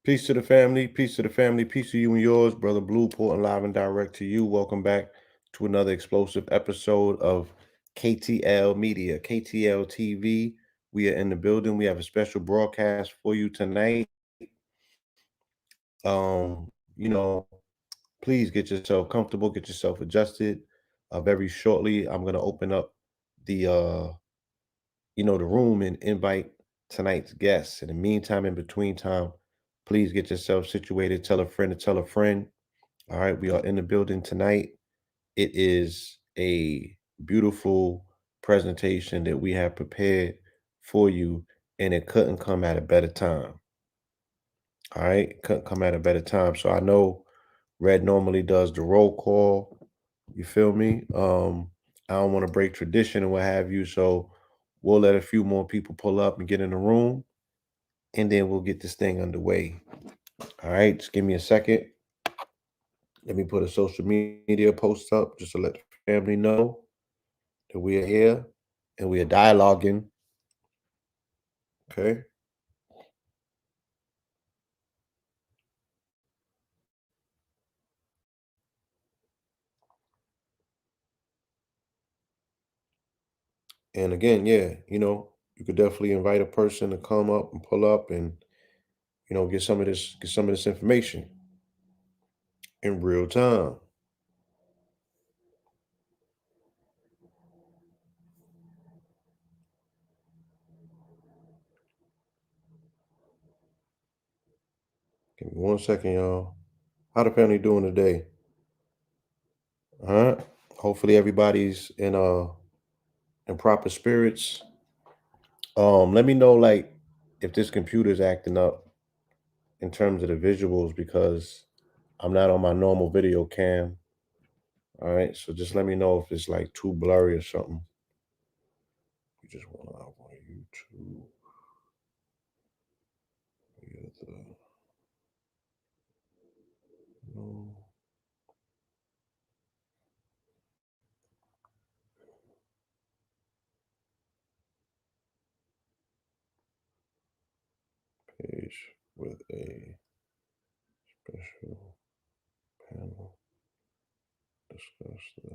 Peace to the family, peace to the family, peace to you and yours, brother Blue, Portland live and direct to you. Welcome back to another explosive episode of KTL Media, KTL TV. We are in the building. We have a special broadcast for you tonight. Please get yourself comfortable, get yourself adjusted. Very shortly, I'm gonna open up the room and invite tonight's guests. In the meantime, in between time, please get yourself situated. Tell a friend to tell a friend. All right, we are in the building tonight. It is a beautiful presentation that we have prepared for you, and it couldn't come at a better time. All right, couldn't come at a better time. So I know Red normally does the roll call. You feel me? I don't want to break tradition and what have you, so we'll let a few more people pull up and get in the room, and then we'll get this thing underway. All right, just give me a second. Let me put a social media post up just to let the family know that we are here and we are dialoguing. Okay. And again, yeah, you could definitely invite a person to come up and pull up and get some of this information in real time. Give me 1 second, y'all. How the family doing today? All right. Hopefully everybody's in proper spirits. Let me know like if this computer's acting up in terms of the visuals because I'm not on my normal video cam. All right. So just let me know if it's like too blurry or something. We just want to on YouTube. We got the no page with a special panel. Discuss the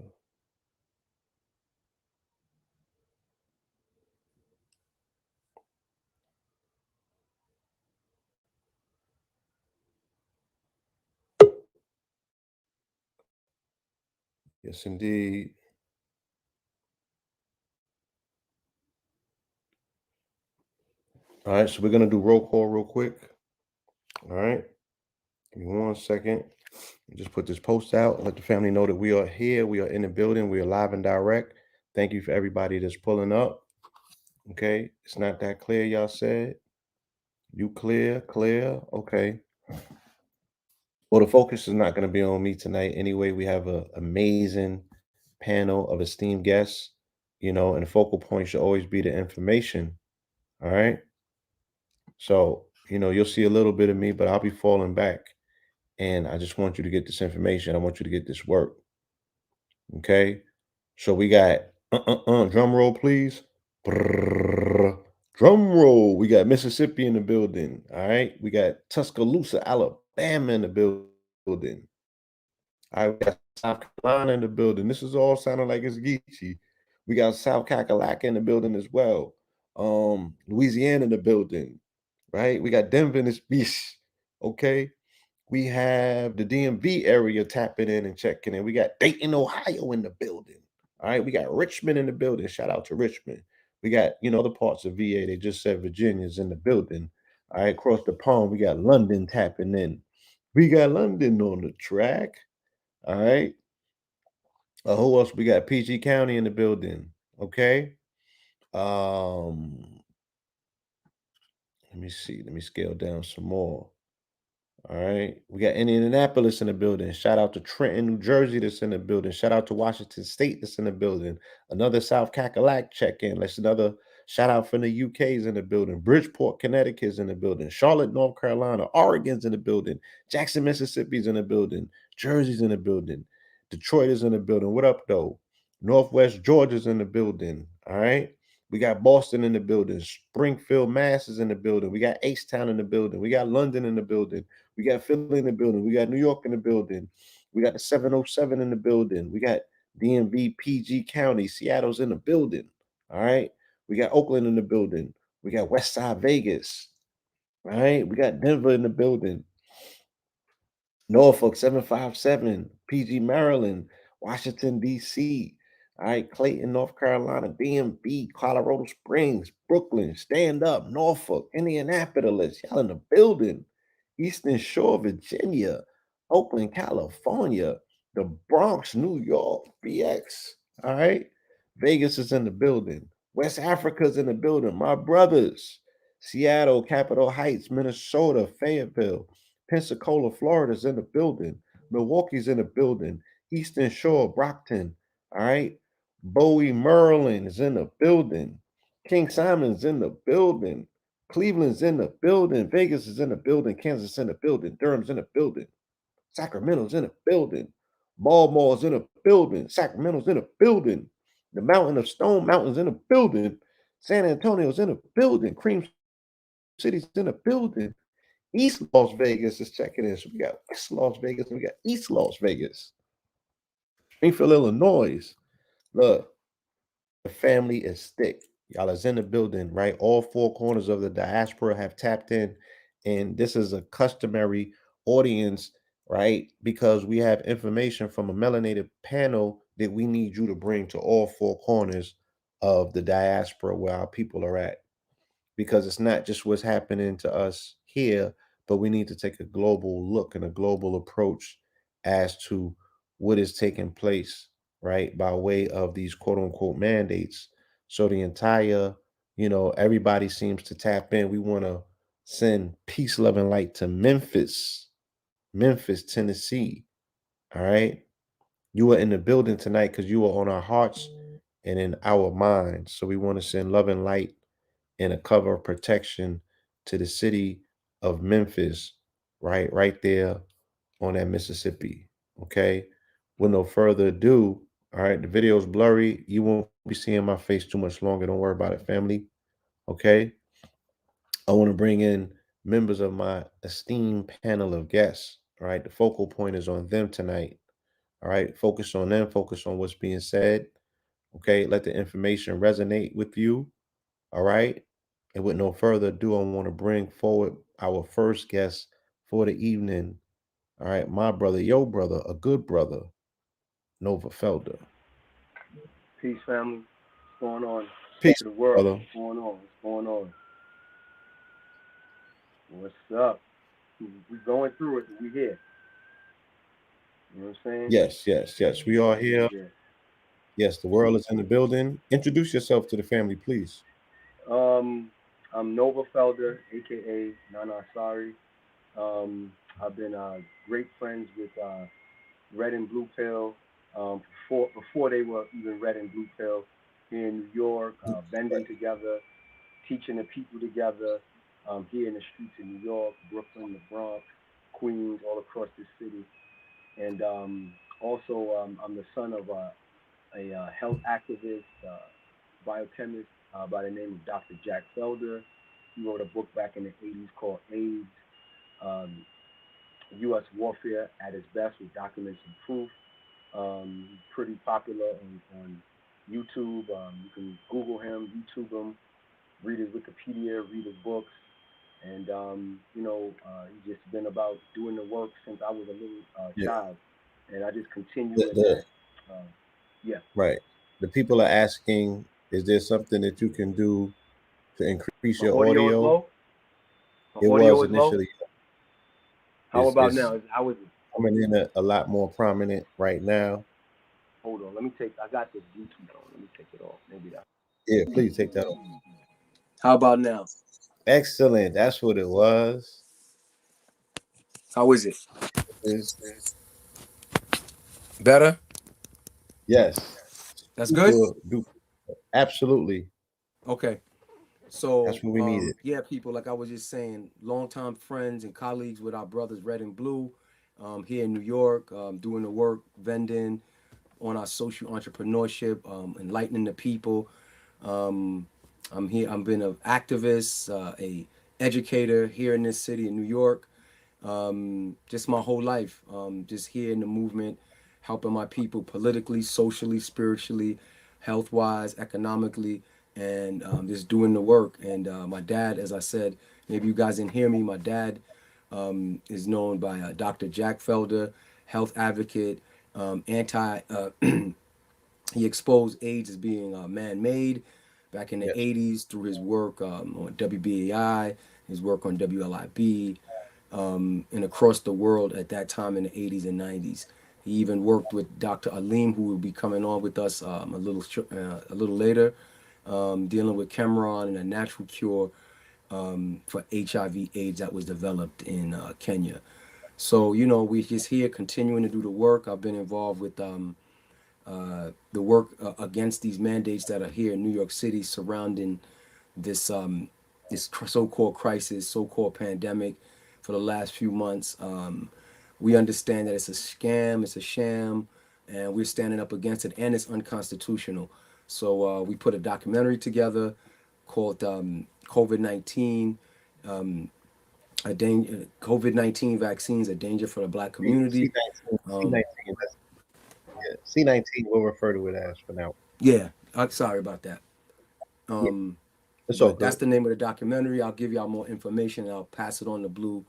yes indeed. All right, so we're gonna do roll call real quick. All right. Give me 1 second. Just put this post out. Let the family know that we are here. We are in the building. We are live and direct. Thank you for everybody that's pulling up. Okay. It's not that clear, y'all said. You clear, clear. Okay. Well, the focus is not going to be on me tonight. Anyway, we have an amazing panel of esteemed guests, and the focal point should always be the information. All right. So, you'll see a little bit of me, but I'll be falling back. And I just want you to get this information. I want you to get this work. Okay. So we got drum roll, please. Brrr. Drum roll. We got Mississippi in the building. All right. We got Tuscaloosa, Alabama in the building. All right. We got South Carolina in the building. This is all sounding like it's Geechee. We got South Kakalaka in the building as well. Louisiana in the building. Right. We got Denver in this beast. Okay. We have the DMV area tapping in and checking in. We got Dayton, Ohio in the building. All right. We got Richmond in the building. Shout out to Richmond. We got, other parts of VA. They just said Virginia's in the building. All right. Across the pond, we got London tapping in. We got London on the track. All right. Who else? We got PG County in the building. Okay. Um, Let me see. Let me scale down some more. All right. We got Indianapolis in the building. Shout out to Trenton, New Jersey that's in the building. Shout out to Washington State that's in the building. Another South Cackalack check-in. Let's another shout out from the UK's in the building. Bridgeport, Connecticut's in the building. Charlotte, North Carolina. Oregon's in the building. Jackson, Mississippi's in the building. Jersey's in the building. Detroit is in the building. What up, though? Northwest Georgia's in the building. All right. We got Boston in the building. Springfield, Mass is in the building. We got H-Town in the building. We got London in the building. We got Philly in the building. We got New York in the building. We got the 707 in the building. We got DMV, PG County. Seattle's in the building. All right. We got Oakland in the building. We got West Side Vegas. All right. We got Denver in the building. Norfolk 757, PG Maryland, Washington, D.C., all right, Clayton, North Carolina, DMV, Colorado Springs, Brooklyn, Stand Up, Norfolk, Indianapolis, y'all in the building, Eastern Shore, Virginia, Oakland, California, the Bronx, New York, BX, all right, Vegas is in the building, West Africa's in the building, my brothers, Seattle, Capitol Heights, Minnesota, Fayetteville, Pensacola, Florida's in the building. Milwaukee's in the building. Eastern Shore, Brockton. All right. Bowie, Maryland is in the building. King Simon's in the building. Cleveland's in the building. Vegas is in the building. Kansas in the building. Durham's in the building. Sacramento's in the building. Baltimore's in the building. Sacramento's in the building. The Mountain of Stone Mountain's in the building. San Antonio's in the building. Cream City's in the building. East Las Vegas is checking in. So we got West Las Vegas and we got East Las Vegas. Springfield, Illinois. Look, the family is thick. Y'all is in the building, right? All four corners of the diaspora have tapped in. And this is a customary audience, right? Because we have information from a melanated panel that we need you to bring to all four corners of the diaspora where our people are at, because it's not just what's happening to us here, but we need to take a global look and a global approach as to what is taking place, right, by way of these quote unquote mandates. So the entire, everybody seems to tap in. We want to send peace, love, and light to Memphis, Tennessee. All right. You are in the building tonight because you are on our hearts and in our minds. So we want to send love and light and a cover of protection to the city of Memphis, right there on that Mississippi. Okay. With no further ado, all right, the video is blurry. You won't be seeing my face too much longer. Don't worry about it, family. Okay. I want to bring in members of my esteemed panel of guests. All right. The focal point is on them tonight. All right. Focus on them, focus on what's being said. Okay. Let the information resonate with you. All right. And with no further ado, I want to bring forward our first guest for the evening. All right. My brother, your brother, a good brother, Nova Felder. Peace, family. What's going on? Peace, To the world. brother. What's going on? What's going on? What's up? We going through it. We here. You know what I'm saying? Yes. We are here. Yeah. Yes, the world is in the building. Introduce yourself to the family, please. Um, I'm Nova Felder, aka Nana Sari. I've been great friends with Red and Blue Pill before they were even Red and Blue Pill here in New York, bending together, teaching the people together here in the streets of New York, Brooklyn, the Bronx, Queens, all across this city. And also, I'm the son of a health activist, biochemist by the name of Dr. Jack Felder. He wrote a book back in the 80s called AIDS, um, U.S. Warfare at its Best with Documents and Proof. Pretty popular on YouTube. You can Google him, YouTube him, read his Wikipedia, read his books. And, he's just been about doing the work since I was a little Yeah. child. And I just The, continue in the that. Uh, yeah. right. The people are asking, is there something that you can do to increase My your audio is audio? low. My It was audio is low. initially How about is now? How is it? coming in a lot more prominent right now. Hold on. Let me take. I got this Bluetooth on. Let me take it off. Maybe that. Yeah, please take that off. How about now? Excellent. That's what it was. How is it? Is Better. yes. That's good. Super duper. Absolutely. Okay. So, That's what we needed. yeah, people, like I was just saying, longtime friends and colleagues with our brothers Red and Blue, here in New York, doing the work, vending on our social entrepreneurship, enlightening the people. I'm here. I've been an activist, a educator here in this city in New York. Just my whole life. Just here in the movement, helping my people politically, socially, spiritually, health wise, economically, and just doing the work. And my dad, as I said, maybe you guys didn't hear me. My dad is known by Dr. Jack Felder, health advocate, anti. He exposed AIDS as being man-made back in the Yes. 80s through his work on WBAI, his work on WLIB, and across the world at that time in the 80s and 90s. He even worked with Dr. Alim, who will be coming on with us a little later, dealing with Cameron and a natural cure for HIV/AIDS that was developed in Kenya. So we just here continuing to do the work. I've been involved with the work against these mandates that are here in New York City surrounding this so-called crisis, so-called pandemic for the last few months. We understand that it's a scam, it's a sham, and we're standing up against it, and it's unconstitutional. So we put a documentary together called COVID-19. COVID-19 vaccines, a danger for the Black community. C19, Um, C19, yeah, C19 we'll refer to it as for now. yeah, I'm sorry about that. Yeah, Um, it's all but that's good. the name of the documentary. I'll give y'all more information and I'll pass it on to Blue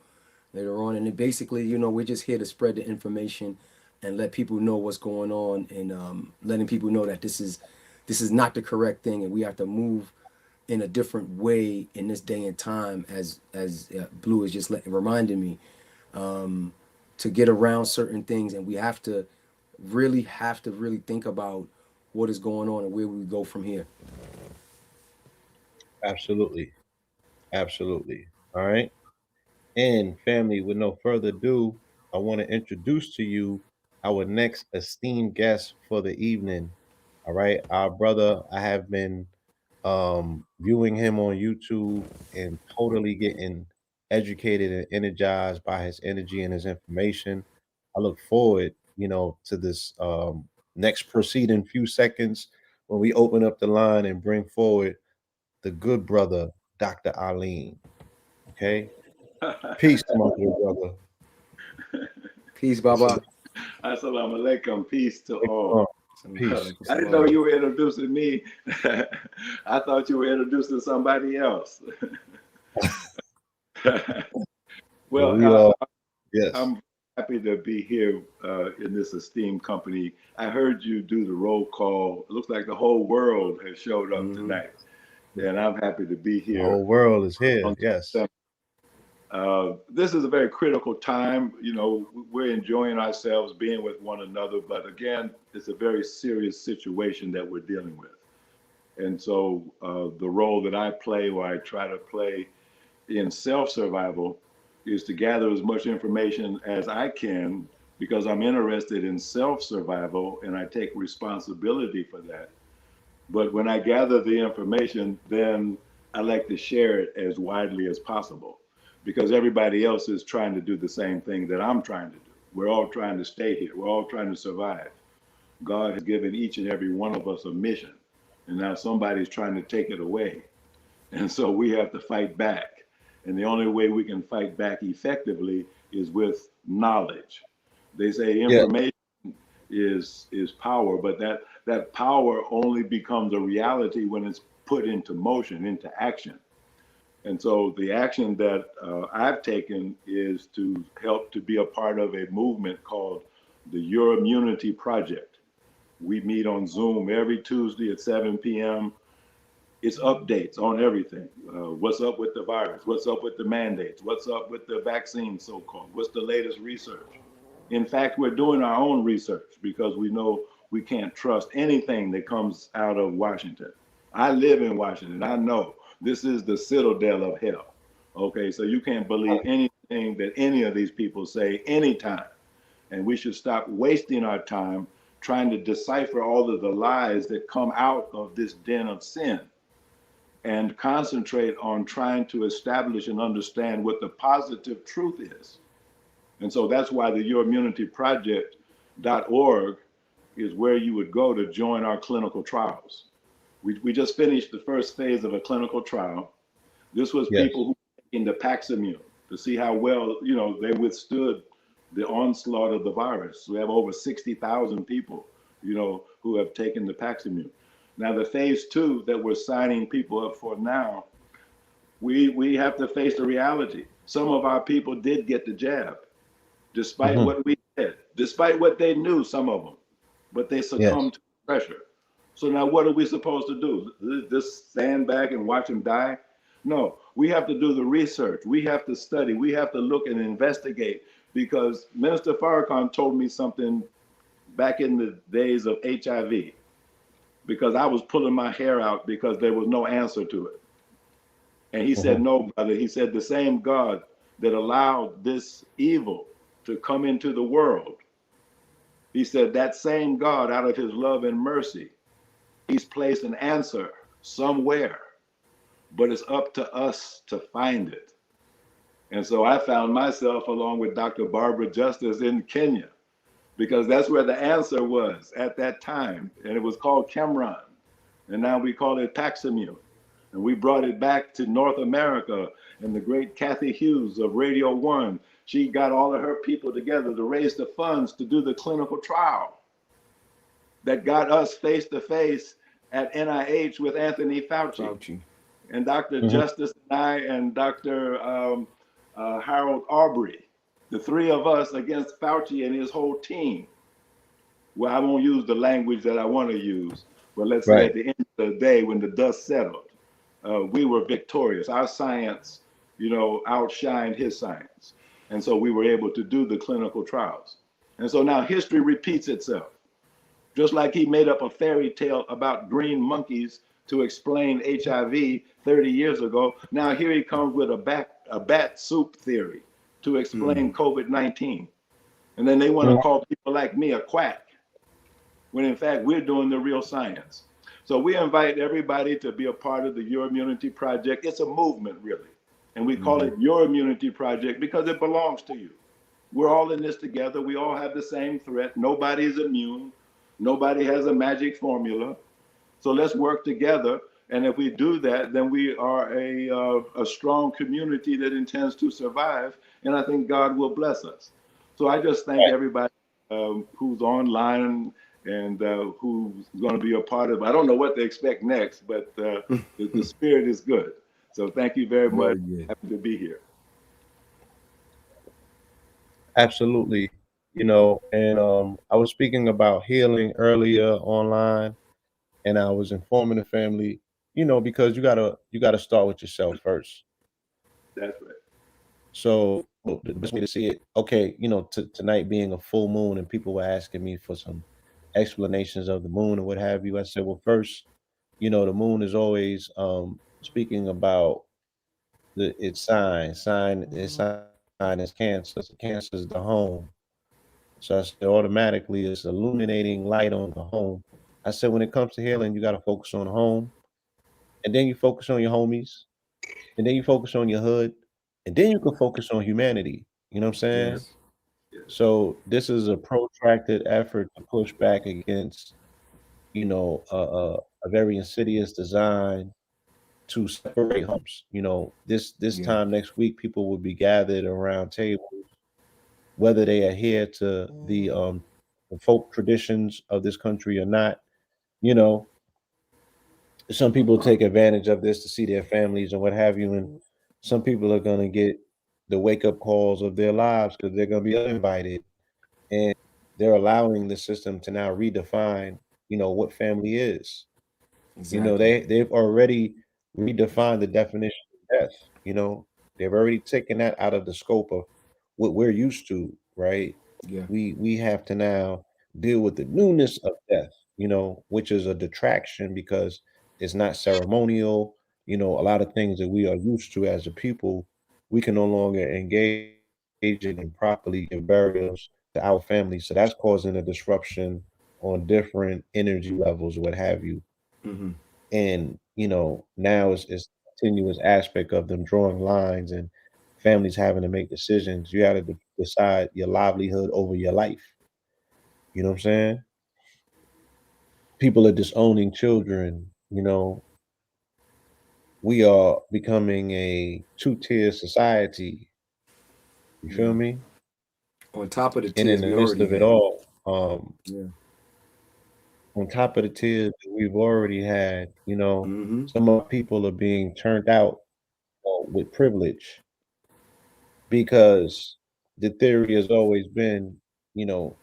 later on. And it basically, we're just here to spread the information and let people know what's going on, and letting people know that this is not the correct thing, and we have to move in a different way in this day and time, as Blue is just reminding me, to get around certain things, and we have to really think about what is going on and where we go from here. Absolutely. Absolutely. All right. And family, with no further ado, I want to introduce to you our next esteemed guest for the evening. All right. Our brother, I have been viewing him on YouTube and totally getting educated and energized by his energy and his information. I look forward, to this next proceeding few seconds when we open up the line and bring forward the good brother, Dr. Alim. Okay. Peace to my good brother. Peace, It's a Baba. Assalamu alaikum. Peace to uh, all. peace. I didn't know you were introducing me. I thought you were introducing somebody else. Well, Well, we are, yes. I'm happy to be here in this esteemed company. I heard you do the roll call. It looks like the whole world has showed up Mm-hmm. tonight, and I'm happy to be The here whole world is on here. Yes. this is a very critical time. We're enjoying ourselves being with one another, but again, it's a very serious situation that we're dealing with. And so the role that I play, or I try to play in self survival, is to gather as much information as I can because I'm interested in self survival and I take responsibility for that. But when I gather the information, then I like to share it as widely as possible because everybody else is trying to do the same thing that I'm trying to do. We're all trying to stay here, we're all trying to survive. God has given each and every one of us a mission, and now somebody's trying to take it away. And so we have to fight back. And the only way we can fight back effectively is with knowledge. They say Yeah. information is power, but that power only becomes a reality when it's put into motion, into action. And so the action that I've taken is to help to be a part of a movement called the Your Immunity Project. We meet on Zoom every Tuesday at 7 p.m. It's updates on everything. What's up with the virus? What's up with the mandates? What's up with the vaccine, so called? What's the latest research? In fact, we're doing our own research because we know we can't trust anything that comes out of Washington. I live in Washington. I know this is the citadel of hell. Okay, so you can't believe anything that any of these people say anytime. And we should stop wasting our time trying to decipher all of the lies that come out of this den of sin and concentrate on trying to establish and understand what the positive truth is. And so that's why the YourImmunityProject.org is where you would go to join our clinical trials. We just finished the first phase of a clinical trial. This was Yes. people who were taking the Paximune to see how well, they withstood the onslaught of the virus. We have over 60,000 people, who have taken the Paximune. Now, the phase 2 that we're signing people up for now, we have to face the reality. Some of our people did get the jab, despite what we said, despite what they knew, some of them, but they Yes. succumbed to pressure. So now what are we supposed to do? Just stand back and watch them die? No, we have to do the research. We have to study. We have to look and investigate, because Minister Farrakhan told me something back in the days of HIV, because I was pulling my hair out because there was no answer to it. And he said, no, brother. He said, the same God that allowed this evil to come into the world, he said, that same God, out of his love and mercy, he's placed an answer somewhere, but it's up to us to find it. And so I found myself, along with Dr. Barbara Justice, in Kenya, because that's where the answer was at that time. And it was called Cameron. And now we call it Paximune. And we brought it back to North America. And the great Kathy Hughes of Radio One, she got all of her people together to raise the funds to do the clinical trial that got us face to face at NIH with Anthony Fauci. And Dr. Justice and I and Dr. Harold Aubrey, the three of us against Fauci and his whole team. Well, I won't use the language that I want to use, but let's say at the end of the day, when the dust settled, we were victorious. Our science, outshined his science. And so we were able to do the clinical trials. And so now history repeats itself. Just like he made up a fairy tale about green monkeys to explain HIV 30 years ago, now here he comes with a bat soup theory to explain COVID-19. And then they want to call people like me a quack, when in fact we're doing the real science. So we invite everybody to be a part of the Your Immunity Project. It's a movement, really. And we call it Your Immunity Project because it belongs to you. We're all in this together. We all have the same threat. Nobody's immune. Nobody has a magic formula. So let's work together. And if we do that, then we are a strong community that intends to survive. And I think God will bless us. So I just thank everybody who's online and who's going to be a part of it. I don't know what to expect next, but the spirit is good. So thank you very much. Happy to be here. Absolutely. And I was speaking about healing earlier online, and I was informing the family, because you gotta start with yourself first. That's right. So the best way to see it, okay, tonight being a full moon, and people were asking me for some explanations of the moon and what have you. I said, well, first, the moon is always speaking about its sign is Cancer. So Cancer is the home. So I said, automatically it's illuminating light on the home. I said, when it comes to healing, you got to focus on the home, and then you focus on your homies, and then you focus on your hood, and then you can focus on humanity. You know what I'm saying? Yes. So this is a protracted effort to push back against, a very insidious design to separate homes. This time next week, people will be gathered around tables, whether they adhere to the folk traditions of this country or not. You know, some people take advantage of this to see their families and what have you, and some people are going to get the wake up calls of their lives because they're going to be uninvited, and they're allowing the system to now redefine, what family is. Exactly. They've already redefined the definition of death. They've already taken that out of the scope of what we're used to, right? Yeah. We have to now deal with the newness of death, which is a detraction because it's not ceremonial. A lot of things that we are used to as a people, we can no longer engage in and properly give burials to our families. So that's causing a disruption on different energy levels, what have you. Mm-hmm. And now it's continuous aspect of them drawing lines and families having to make decisions. You had to decide your livelihood over your life. You know what I'm saying? People are disowning children, you know, we are becoming a two-tier society. You feel me? On top of the And in tiers the we midst already of it had. all, Yeah. on top of the tears that we've already had, Mm-hmm. some of our people are being turned out with privilege because the theory has always been, you know,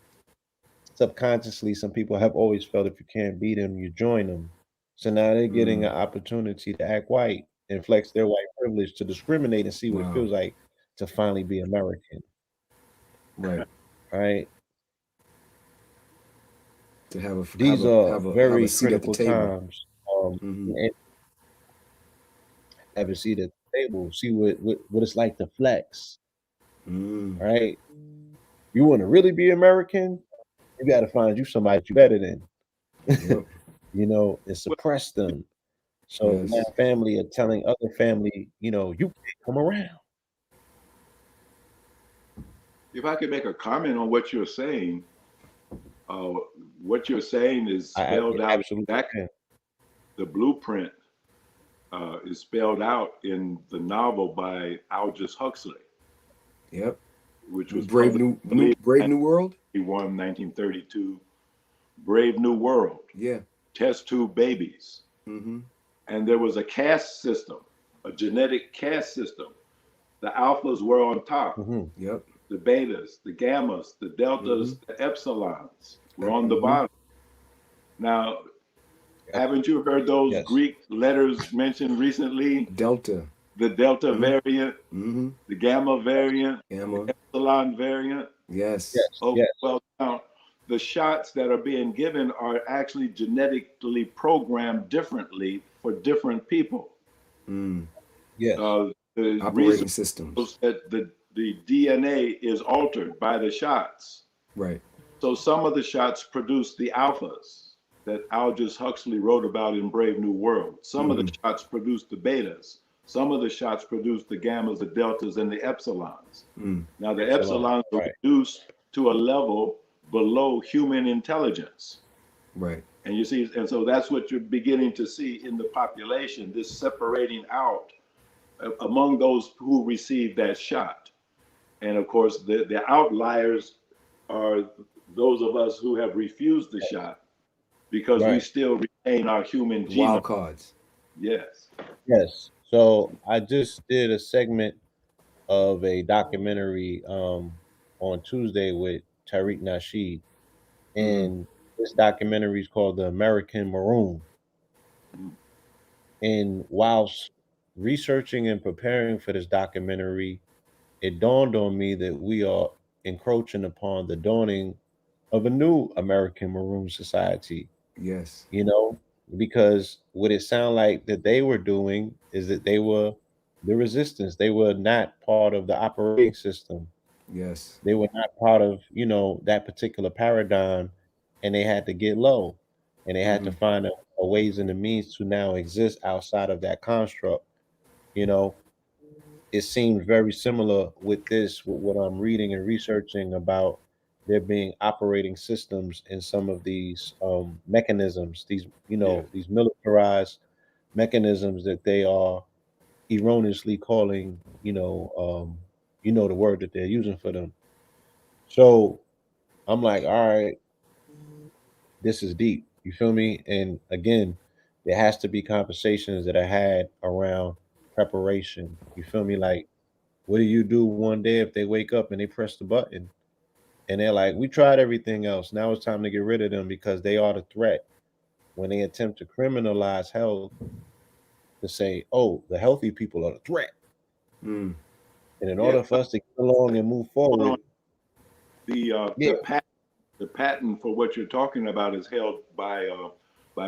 subconsciously, some people have always felt if you can't beat them, you join them. So now they're getting Mm. an opportunity to act white and flex their white privilege to discriminate and see what it Wow. feels like to finally be American, Right. right? To have a These are have a very seat at the critical table. times. Mm-hmm. And have a seat at the table, see what it's like to flex, Mm. right? You want to really be American, you got to find you somebody that you better than, Yep. and suppress them. So now Yes. family are telling other family, you can't come around. If I could make a comment on uh, what you're saying is Yeah, spelled out absolutely exactly. can. The blueprint is spelled out in the novel by Aldous Huxley, Yep. which was Brave published, New I believe, Brave New World. 1932. Brave New World, Yeah. test tube babies. Mm-hmm. And there was a caste system, a genetic caste system. The alphas were on top, Hmm. Yep. the betas, the gammas, the Mm-hmm. deltas, the epsilons were on the Mm-hmm. bottom. Now, Yep. haven't you heard those Yes. Greek letters mentioned recently? Delta. The delta Mm-hmm. variant, Mm-hmm. the gamma variant, Gamma. the epsilon variant. Yes. Yes. Okay, Yes. well, now the shots that are being given are actually genetically programmed differently for different people. Mm. Yes. The research Operating systems. shows that the DNA is altered by the shots. Right. So some of the shots produce the alphas that Aldous Huxley wrote about in Brave New World. Some of the Mm-hmm. shots produce the betas. Some of the shots produce the gammas, the deltas, and the epsilons. Mm. Now the Epsilon. epsilons are Right. reduced to a level below human intelligence. Right. And you see, and so that's what you're beginning to see in the population, this separating out among those who receive that shot. And of course, the outliers are those of us who have refused the shot because we Right. still retain our human The genome. wild cards. Yes. Yes. So I just did a segment of a documentary on Tuesday with Tariq Nasheed. Mm-hmm. And this documentary is called The American Maroon. Mm. And whilst researching and preparing for this documentary, it dawned on me that we are encroaching upon the dawning of a new American Maroon Society, Yes. you know, because what it sounded like that they were doing is that they were the resistance. They were not part of the operating system. Yes. They were not part of, that particular paradigm, and they had to get low, and they had Mm-hmm. to find a ways and the means to now exist outside of that construct. You know, it seems very similar with this, with what I'm reading and researching about there being operating systems in some of these mechanisms, Yes. these militarized mechanisms that they are erroneously calling, the word that they're using for them. So I'm like, all right, this is deep. You feel me? And again, there has to be conversations that are had around preparation. You feel me? Like, what do you do one day if they wake up and they press the button and they're like, we tried everything else. Now it's time to get rid of them because they are the threat. When they attempt to criminalize health, to say, oh, the healthy people are the threat. Mm. And in Yeah. order for us to get along and move forward, yeah, The patent for what you're talking about is held by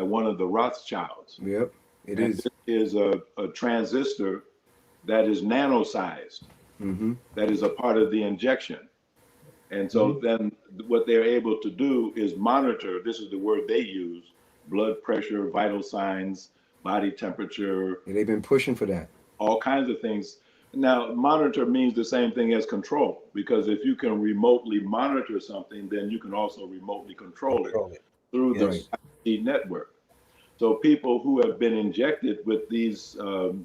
one of the Rothschilds. Yep. It And is. this is a transistor that is nano-sized, Mm-hmm. that is a part of the injection. And so mhm, then what they're able to do is monitor, this is the word they use, blood pressure, vital signs, body temperature, And they've been pushing for that. all kinds of things. Now, monitor means the same thing as control, because if you can remotely monitor something, then you can also remotely control it control it. through the Right. Yes. 5G network. So people who have been injected with these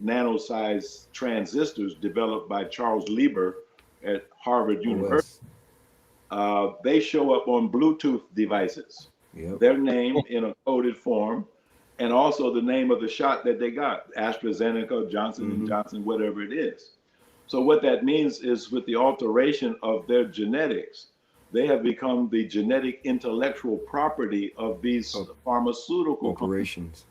nano-sized transistors developed by Charles Lieber at Harvard University, OS. they show up on Bluetooth devices. Yep. Their name in a coded form, and also the name of the shot that they got, AstraZeneca, Johnson and Johnson, whatever it is. So what that means is with the alteration of their genetics, they have become the genetic intellectual property of these pharmaceutical Corporations.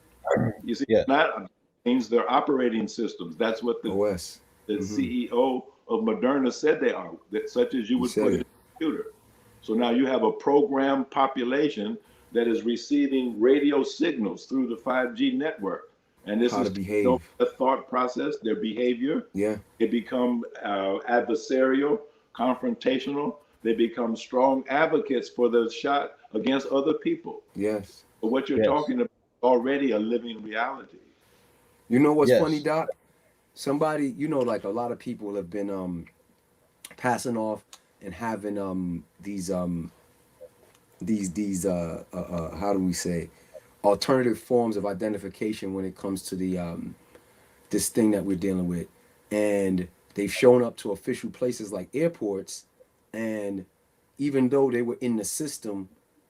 You see, Yeah. not means they're operating systems. That's what the OS. CEO of Moderna said they are, that such as you would said put in it. a computer. So now you have a programmed population that is receiving radio signals through the 5G network. And this How is to behave. the thought process, their behavior. Yeah. It become adversarial, confrontational. They become strong advocates for the shot against other people. Yes. But what you're Yes. talking about is already a living reality. You know what's Yes. funny, Doc? Somebody, you know, like a lot of people have been passing off and having these how do we say, alternative forms of identification when it comes to the this thing that we're dealing with. And they've shown up to official places like airports, and even though they were in the system,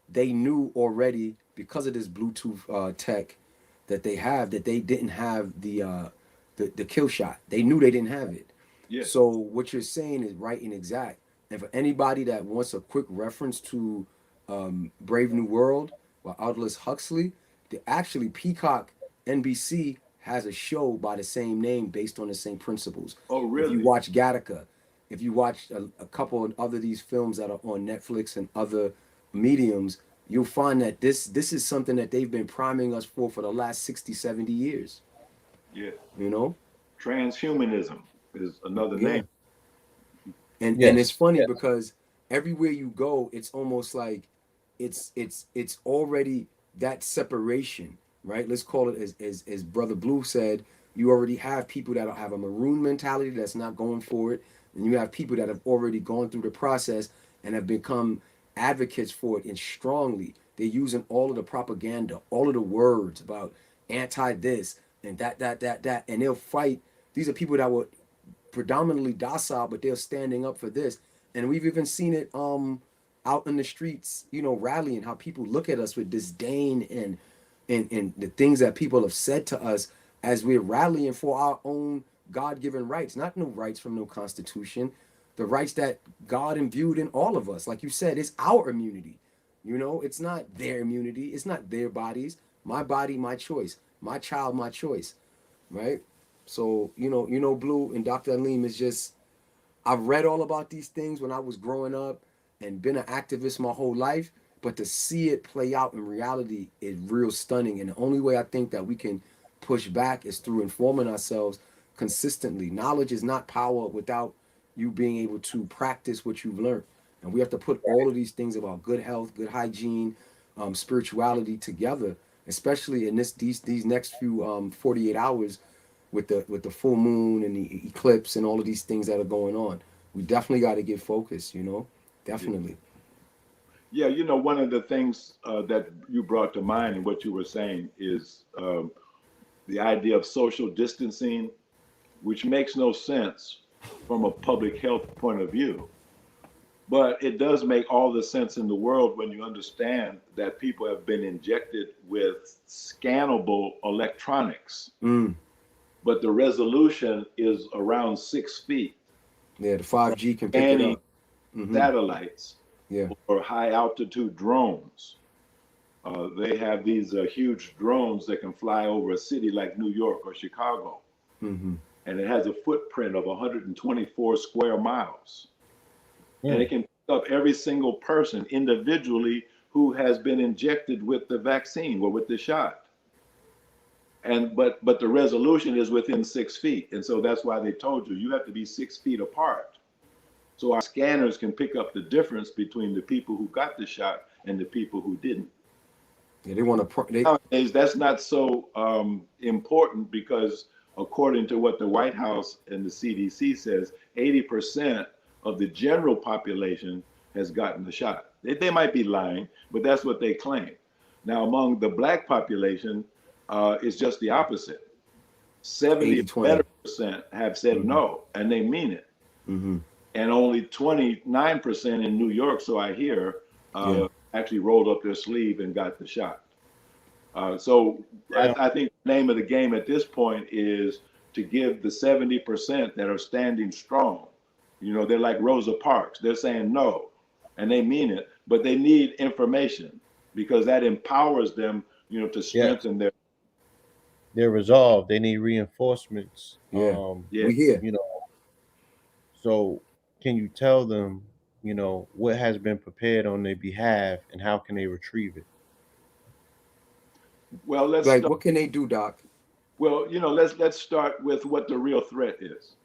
they knew already because of this Bluetooth tech that they have that they didn't have the kill shot. They knew they didn't have it. Yes. So what you're saying is right and exact. And for anybody that wants a quick reference to Brave New World by Aldous Huxley, actually Peacock NBC has a show by the same name based on the same principles. Oh, really? If you watch Gattaca, if you watch a couple of other these films that are on Netflix and other mediums, you'll find that this is something that they've been priming us for the last 60, 70 years. Yeah. You know? Transhumanism is another name. And Yes. and it's funny Yes. because everywhere you go, it's almost like it's already that separation, right? Let's call it as Brother Blue said, you already have people that have a maroon mentality that's not going for it, and you have people that have already gone through the process and have become advocates for it, and strongly they're using all of the propaganda, all of the words about anti this and that, and they'll fight. These are people that were predominantly docile, but they're standing up for this. And we've even seen it out in the streets, you know, rallying, how people look at us with disdain and the things that people have said to us as we're rallying for our own God-given rights, not no rights from no constitution, the rights that God imbued in all of us. Like you said, it's our immunity. You know, it's not their immunity. It's not their bodies. My body, my choice. My child, my choice. Right? So, you know, Blue and Dr. Alim is just, I've read all about these things when I was growing up and been an activist my whole life, but to see it play out in reality is real stunning. And the only way I think that we can push back is through informing ourselves consistently. Knowledge is not power without you being able to practice what you've learned. And we have to put all of these things about good health, good hygiene, spirituality together, especially in these next few 48 hours with the full moon and the eclipse and all of these things that are going on. We definitely got to get focused, you know, definitely. Yeah, you know, one of the things that you brought to mind and what you were saying is the idea of social distancing, which makes no sense from a public health point of view. But it does make all the sense in the world when you understand that people have been injected with scannable electronics. But the resolution is around 6 feet. Yeah, the 5G can pick it up. Satellites Yeah. or high altitude drones. They have these huge drones that can fly over a city like New York or Chicago. And it has a footprint of 124 square miles. And it can pick up every single person individually who has been injected with the vaccine or with the shot. And but the resolution is within 6 feet. And so that's why they told you have to be 6 feet apart. So our scanners can pick up the difference between the people who got the shot and the people who didn't. Yeah, they want to. Nowadays, that's not so important because according to what the White House and the CDC says, 80% of the general population has gotten the shot. They might be lying, but that's what they claim. Now, among the Black population, It's just the opposite. 70 better percent have said no, and they mean it. And only 29% in New York, so I hear, actually rolled up their sleeve and got the shot. So I think the name of the game at this point is to give the 70% that are standing strong. You know, they're like Rosa Parks. They're saying no, and they mean it, but they need information because that empowers them, you know, to strengthen their resolve. They need reinforcements. We hear. You know, so can you tell them, you know, what has been prepared on their behalf and how can they retrieve it? Well, let's like what can they do, Doc? Well, you know, let's start with what the real threat is.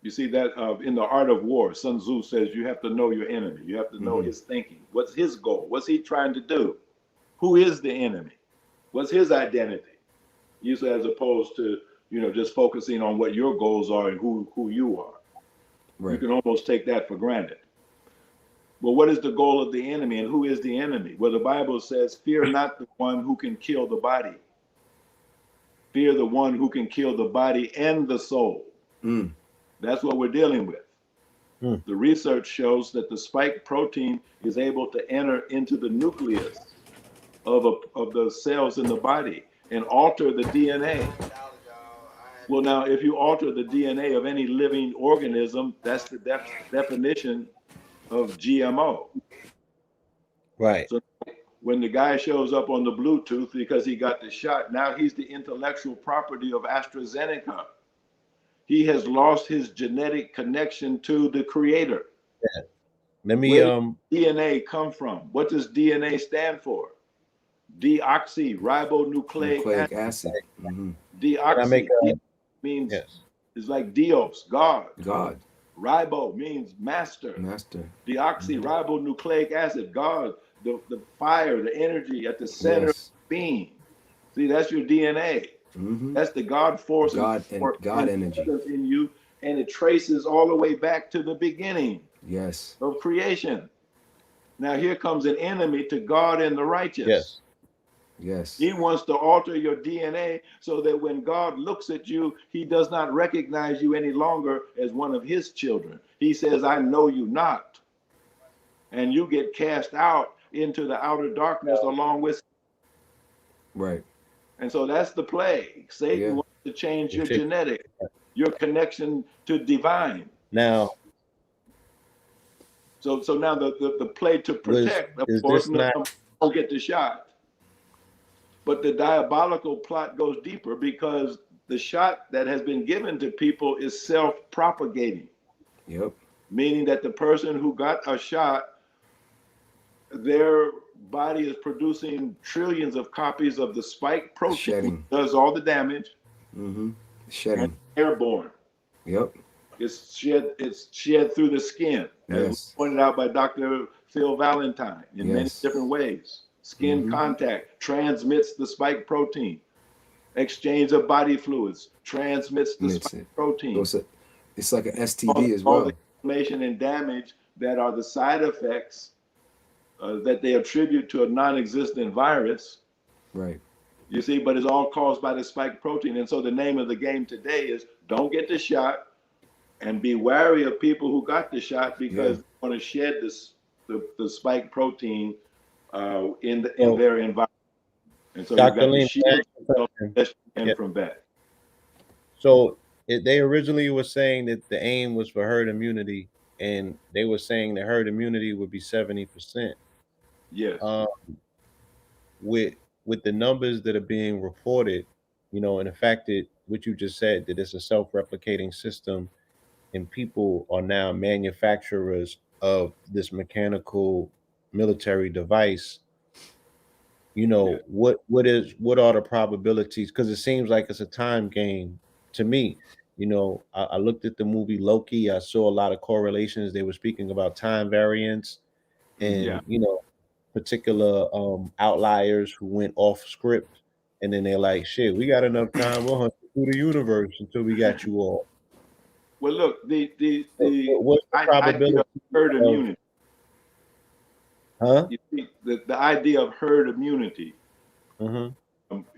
You see that in the art of war, Sun Tzu says you have to know your enemy. You have to know his thinking. What's his goal? What's he trying to do? Who is the enemy? What's his identity? Usually, as opposed to, you know, just focusing on what your goals are and who you are. Right. You can almost take that for granted. Well, what is the goal of the enemy and who is the enemy? Well, the Bible says, fear not the one who can kill the body. Fear the one who can kill the body and the soul. That's what we're dealing with. The research shows that the spike protein is able to enter into the nucleus of the cells in the body and alter the DNA. Well, now, if you alter the DNA of any living organism, that's the definition of GMO. Right. So when the guy shows up on the Bluetooth because he got the shot, now he's the intellectual property of AstraZeneca. He has lost his genetic connection to the creator. Yeah. Let me Where does DNA come from? What does DNA stand for? Deoxyribonucleic acid. Deoxy means it's like Dios, God. Ribo means master. Deoxyribonucleic acid, God, the fire, the energy at the center of being. See, that's your DNA. That's the God force, God energy in you, and it traces all the way back to the beginning of creation. Now here comes an enemy to God and the righteous. He wants to alter your DNA so that when God looks at you, he does not recognize you any longer as one of his children. He says, I know you not. And you get cast out into the outer darkness along with. Right. And so that's the plague. Satan wants to change your genetic, your connection to divine. Now. So now the play to protect, of course, don't get the shot. But the diabolical plot goes deeper because the shot that has been given to people is self-propagating. Meaning that the person who got a shot, their body is producing trillions of copies of the spike protein, does all the damage, and airborne. It's shed through the skin, as pointed out by Dr. Phil Valentine in many different ways. Skin contact transmits the spike protein. Exchange of body fluids transmits the spike protein. So it's like an STD as well. All the inflammation and damage that are the side effects that they attribute to a non-existent virus. Right. You see, but it's all caused by the spike protein. And so the name of the game today is don't get the shot and be wary of people who got the shot because they want to shed the spike protein in their environment. And so Dr. you got to shield from that. So they originally were saying that the aim was for herd immunity, and they were saying that herd immunity would be 70%. Yes. With the numbers that are being reported, you know, and the fact that what you just said, that it's a self-replicating system and people are now manufacturers of this mechanical military device, you know, what are the probabilities? Because it seems like it's a time game to me. You know, I looked at the movie Loki. I saw a lot of correlations. They were speaking about time variance and you know, particular outliers who went off script, and then they're like, shit, we got enough time, we'll hunt through the universe until we got you all. Well, look, what's the probability of herd immunity? Huh? You see, the idea of herd immunity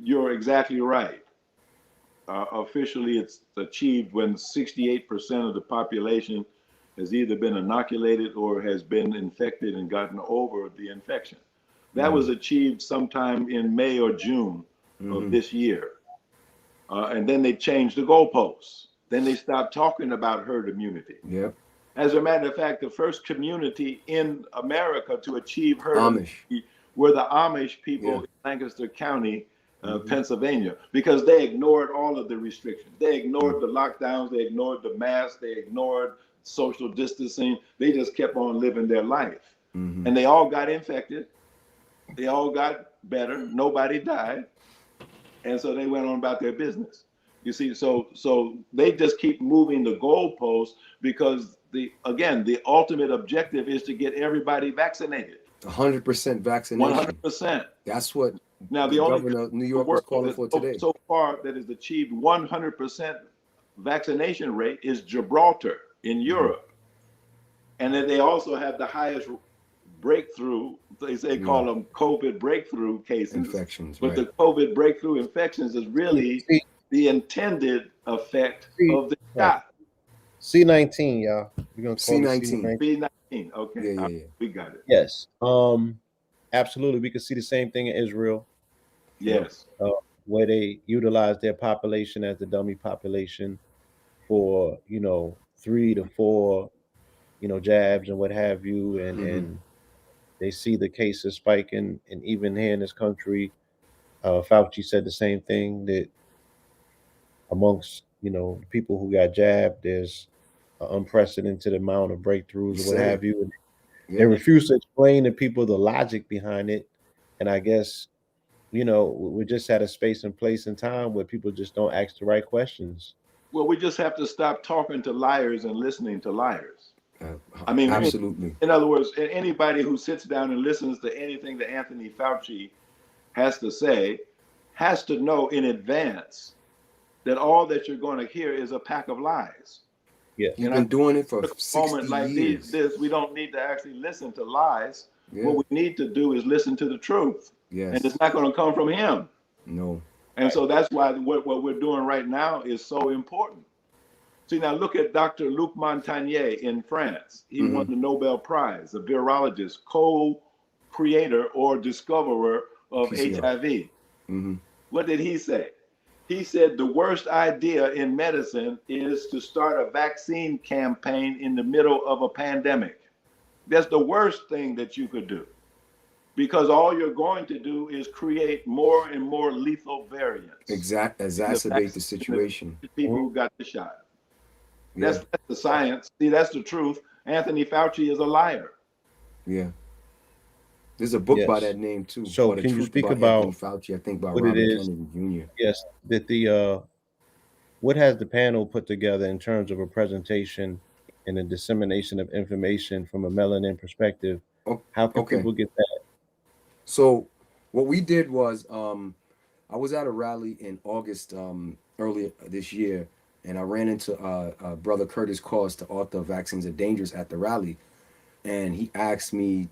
You're exactly right. Officially, it's achieved when 68% of the population has either been inoculated or has been infected and gotten over the infection. That was achieved sometime in May or June of this year. And then they changed the goalposts. Then they stopped talking about herd immunity. Yep. As a matter of fact, the first community in America to achieve herd Amish. immunity were the Amish people in Lancaster County, Pennsylvania, because they ignored all of the restrictions. They ignored the lockdowns, they ignored the masks, they ignored social distancing. They just kept on living their life. And they all got infected. They all got better. Nobody died. And so they went on about their business. You see, so they just keep moving the goalposts because the ultimate objective is to get everybody vaccinated. 100% vaccination. 100%. That's what Now the governor of New York was calling for today. So far that has achieved 100% vaccination rate is Gibraltar in Europe. And then they also have the highest breakthrough, they call them COVID breakthrough cases. Infections, but the COVID breakthrough infections is really the intended effect of the shot. C19, y'all. We're gonna call C19. C19. Okay. Yeah. We got it. Yes. Absolutely. We can see the same thing in Israel. Yes. Where they utilize their population as the dummy population for 3 to 4 jabs and what have you, and they see the cases spiking. And even here in this country, Fauci said the same thing, that amongst people who got jabbed, there's an unprecedented amount of breakthroughs or what have you. And they refuse to explain to people the logic behind it. And I guess we're just at a space and place and time where people just don't ask the right questions. Well, we just have to stop talking to liars and listening to liars. I mean, absolutely. In other words, anybody who sits down and listens to anything that Anthony Fauci has to say has to know in advance that all that you're going to hear is a pack of lies. Yeah, he's been doing it for 60 moment like years. This, we don't need to actually listen to lies. What we need to do is listen to the truth. Yes. And it's not going to come from him. No. And so that's why what we're doing right now is so important. See, now look at Dr. Luc Montagnier in France. He won the Nobel Prize, a virologist, co-creator or discoverer of HIV. What did he say? He said the worst idea in medicine is to start a vaccine campaign in the middle of a pandemic. That's the worst thing that you could do, because all you're going to do is create more and more lethal variants. Exacerbate the situation. People who got the shot. That's the science. See, that's the truth. Anthony Fauci is a liar. Yeah. There's a book by that name too. So can you speak about Fauci? I think by what Robert it is? Kennedy Jr. Yes, that what has the panel put together in terms of a presentation and a dissemination of information from a melanin perspective? How can people get that? So what we did was I was at a rally in August earlier this year, and I ran into Brother Curtis Cost, the author of Vaccines Are Dangerous, at the rally, and he asked me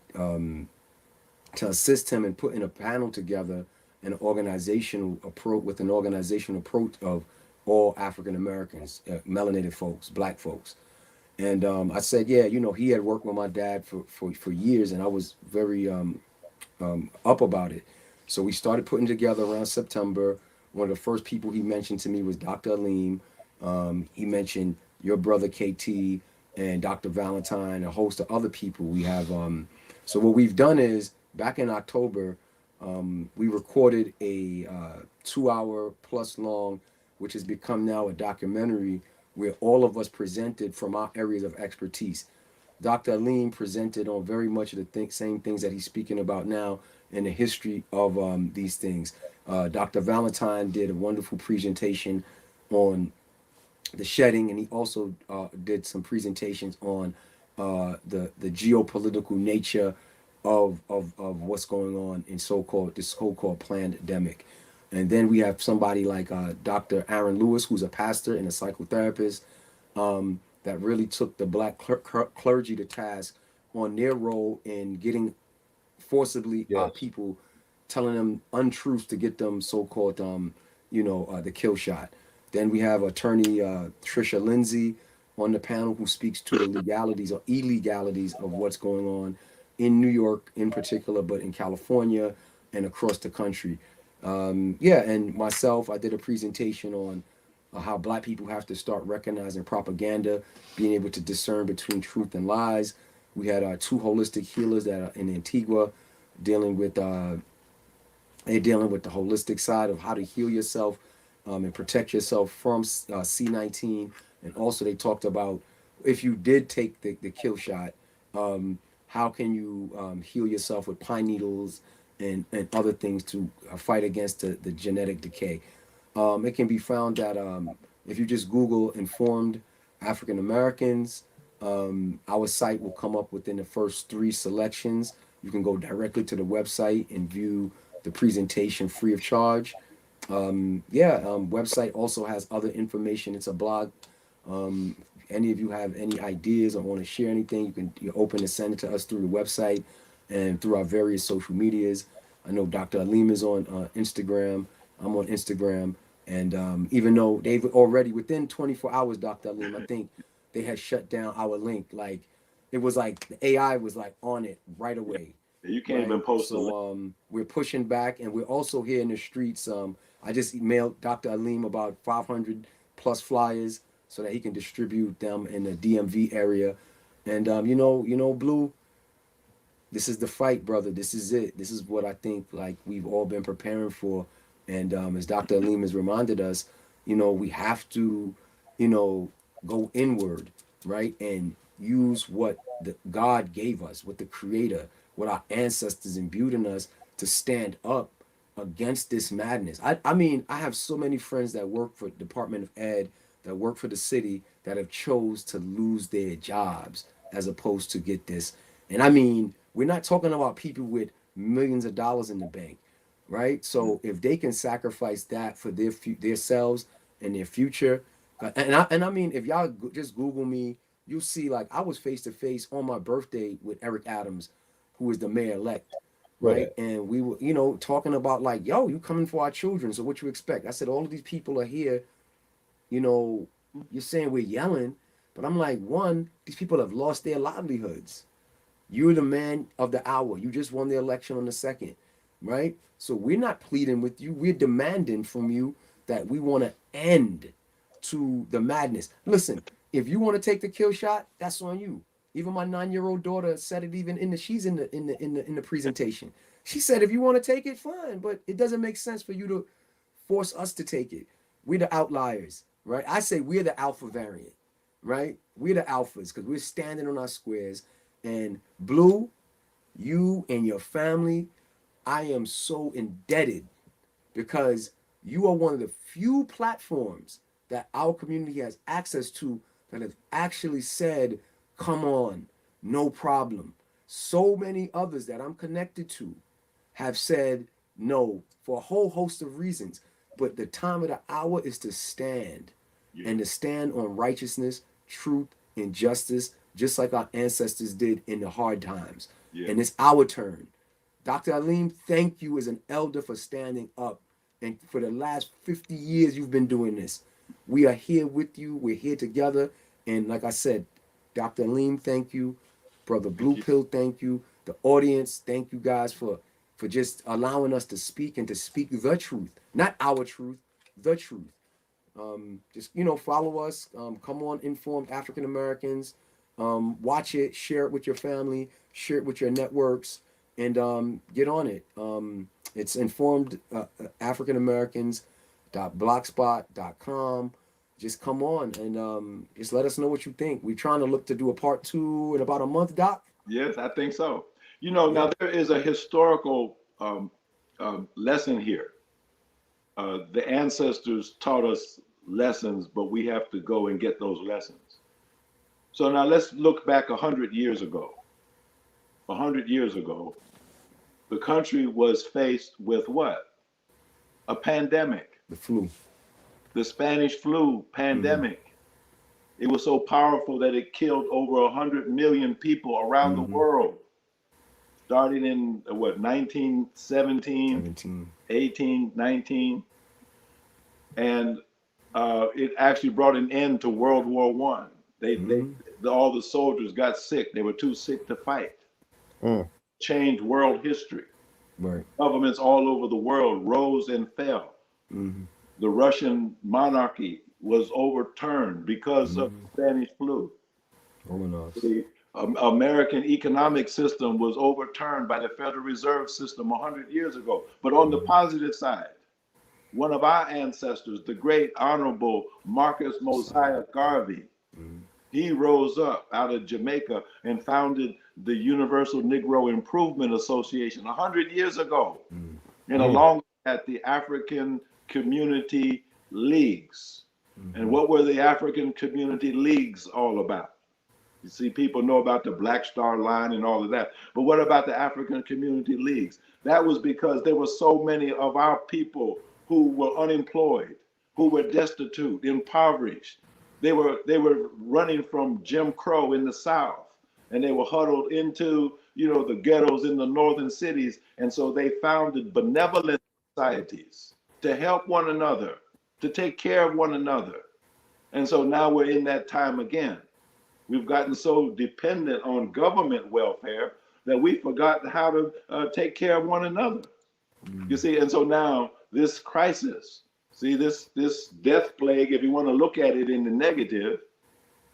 to assist him in putting a panel together, an organizational approach of all African Americans, melanated folks, Black folks. And I said, he had worked with my dad for years, and I was very up about it. So we started putting together around September. One of the first people he mentioned to me was Dr. Alim. He mentioned your brother KT and Dr. Valentine, a host of other people. We have so what we've done is, back in October, we recorded a 2-hour plus long, which has become now a documentary, where all of us presented from our areas of expertise. Dr. Alim presented on very much of the same things that he's speaking about now in the history of these things. Dr. Valentine did a wonderful presentation on the shedding, and he also did some presentations on the geopolitical nature of what's going on in this so-called pandemic. And then we have somebody like Dr. Aaron Lewis, who's a pastor and a psychotherapist, that really took the Black clergy to task on their role in getting forcibly people telling them untruths to get them so-called, the kill shot. Then we have attorney Trisha Lindsay on the panel who speaks to the legalities or illegalities of what's going on in New York in particular, but in California and across the country. And myself, I did a presentation on how Black people have to start recognizing propaganda, being able to discern between truth and lies. We had two holistic healers that are in Antigua dealing with they're dealing with the holistic side of how to heal yourself and protect yourself from C19. And also they talked about if you did take the kill shot, how can you heal yourself with pine needles and other things to fight against the genetic decay. It can be found that if you just Google informed African Americans, our site will come up within the first 3 selections. You can go directly to the website and view the presentation free of charge. Website also has other information. It's a blog. Any of you have any ideas or want to share anything, you're open to send it to us through the website and through our various social medias. I know Dr. Alim is on Instagram. I'm on Instagram. And even though they've already, within 24 hours, Dr. Alim, I think they had shut down our link. Like, it was like the AI was like on it right away. You can't even post a link. So we're pushing back, and we're also here in the streets. I just emailed Dr. Alim about 500 plus flyers so that he can distribute them in the DMV area. And Blue, this is the fight, brother. This is it. This is what I think like we've all been preparing for. And as Dr. Alim has reminded us, we have to, go inward, right? And use what God gave us, what the Creator, what our ancestors imbued in us to stand up against this madness. I mean, I have so many friends that work for Department of Ed, that work for the city, that have chose to lose their jobs as opposed to get this. And I mean, we're not talking about people with millions of dollars in the bank, right? So if they can sacrifice that for their selves and their future, and I mean, if y'all just Google me, you'll see like I was face to face on my birthday with Eric Adams, who is the mayor-elect, right? And we were, talking about like, yo, you coming for our children, so what you expect? I said, all of these people are here, you're saying we're yelling, but I'm like, one, these people have lost their livelihoods. You're the man of the hour. You just won the election on the 2nd, right? So we're not pleading with you. We're demanding from you that we want to end to the madness. Listen, if you want to take the kill shot, that's on you. Even my 9-year-old daughter said it. Even she's in the presentation. She said, if you want to take it, fine, but it doesn't make sense for you to force us to take it. We're the outliers, right? I say we're the alpha variant, right? We're the alphas because we're standing on our squares. And Blue, you and your family, I am so indebted because you are one of the few platforms that our community has access to that have actually said, come on, no problem. So many others that I'm connected to have said no for a whole host of reasons. But the time of the hour is to stand and to stand on righteousness, truth, and justice, just like our ancestors did in the hard times. And it's our turn. Dr. Alim, thank you as an elder for standing up. And for the last 50 years, you've been doing this. We are here with you. We're here together. And like I said, Dr. Alim, thank you. Brother Blue Pill, thank you. The audience, thank you guys for just allowing us to speak and to speak the truth. Not our truth, the truth. Just, follow us. Come on, Informed African Americans. Watch it, share it with your family, share it with your networks, and get on it. It's informed African Americans.blogspot.com. Just come on and just let us know what you think. We're trying to look to do a part 2 in about a month, Doc. Yes, I think so. Now there is a historical lesson here. The ancestors taught us lessons, but we have to go and get those lessons. So now let's look back 100 years ago. 100 years ago, the country was faced with what? A pandemic. The flu. The Spanish flu pandemic. It was so powerful that it killed over 100 million people around the world. starting in what, 1917, 17. 18, 19, and it actually brought an end to World War One. All the soldiers got sick. They were too sick to fight. Changed world history. Right. Governments all over the world rose and fell. The Russian monarchy was overturned because of the Spanish flu. The American economic system was overturned by the Federal Reserve System 100 years ago. But on the positive side, one of our ancestors, the great Honorable Marcus Mosiah Garvey, he rose up out of Jamaica and founded the Universal Negro Improvement Association 100 years ago. And along with that, the African Community Leagues. And what were the African Community Leagues all about? You see, people know about the Black Star Line and all of that. But what about the African Community Leagues? That was because there were so many of our people who were unemployed, who were destitute, impoverished. They were running from Jim Crow in the South, and they were huddled into, the ghettos in the northern cities. And so they founded benevolent societies to help one another, to take care of one another. And so now we're in that time again. We've gotten so dependent on government welfare that we forgot how to take care of one another. You see, and so now this crisis, see, this death plague, if you want to look at it in the negative.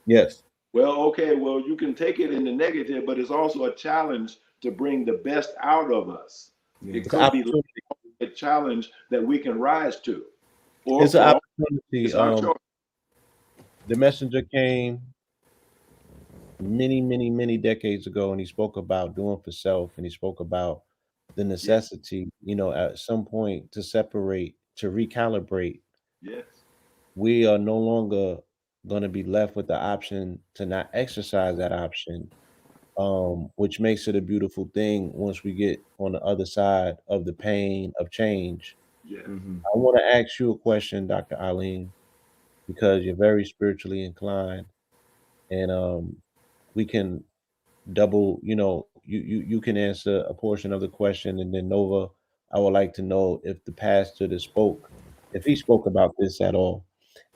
Yes. Well, okay, well, you can take it in the negative, but it's also a challenge to bring the best out of us. It could be a challenge that we can rise to. Or it's an opportunity. It's our choice. The messenger came many decades ago, and he spoke about doing for self, and he spoke about the necessity, at some point to separate, to recalibrate. Yes. We are no longer going to be left with the option to not exercise that option, which makes it a beautiful thing once we get on the other side of the pain of change. Yeah. I want to ask you a question, Dr. Alim, because you're very spiritually inclined, and we can double, you can answer a portion of the question, and then Nova, I would like to know if the pastor that spoke, if he spoke about this at all.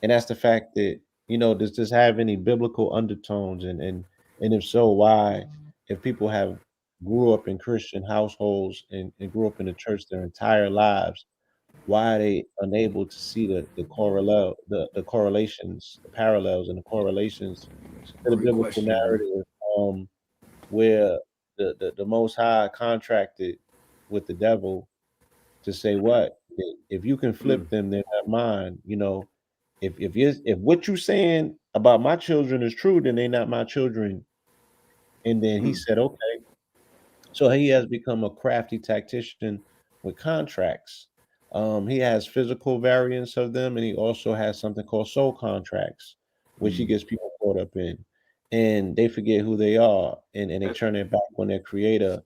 And that's the fact that, does this have any biblical undertones, and if so, why? If people have grew up in Christian households and grew up in the church their entire lives, why are they unable to see the correlations, the parallels and the correlations to the Great biblical question, man. narrative, where the Most High contracted with the devil to say what? If you can flip them, they're not mine. If what you're saying about my children is true, then they're not my children. And then he said, okay. So he has become a crafty tactician with contracts. He has physical variants of them, and he also has something called soul contracts, which he gets people caught up in. And they forget who they are, and they turn their back on their creator,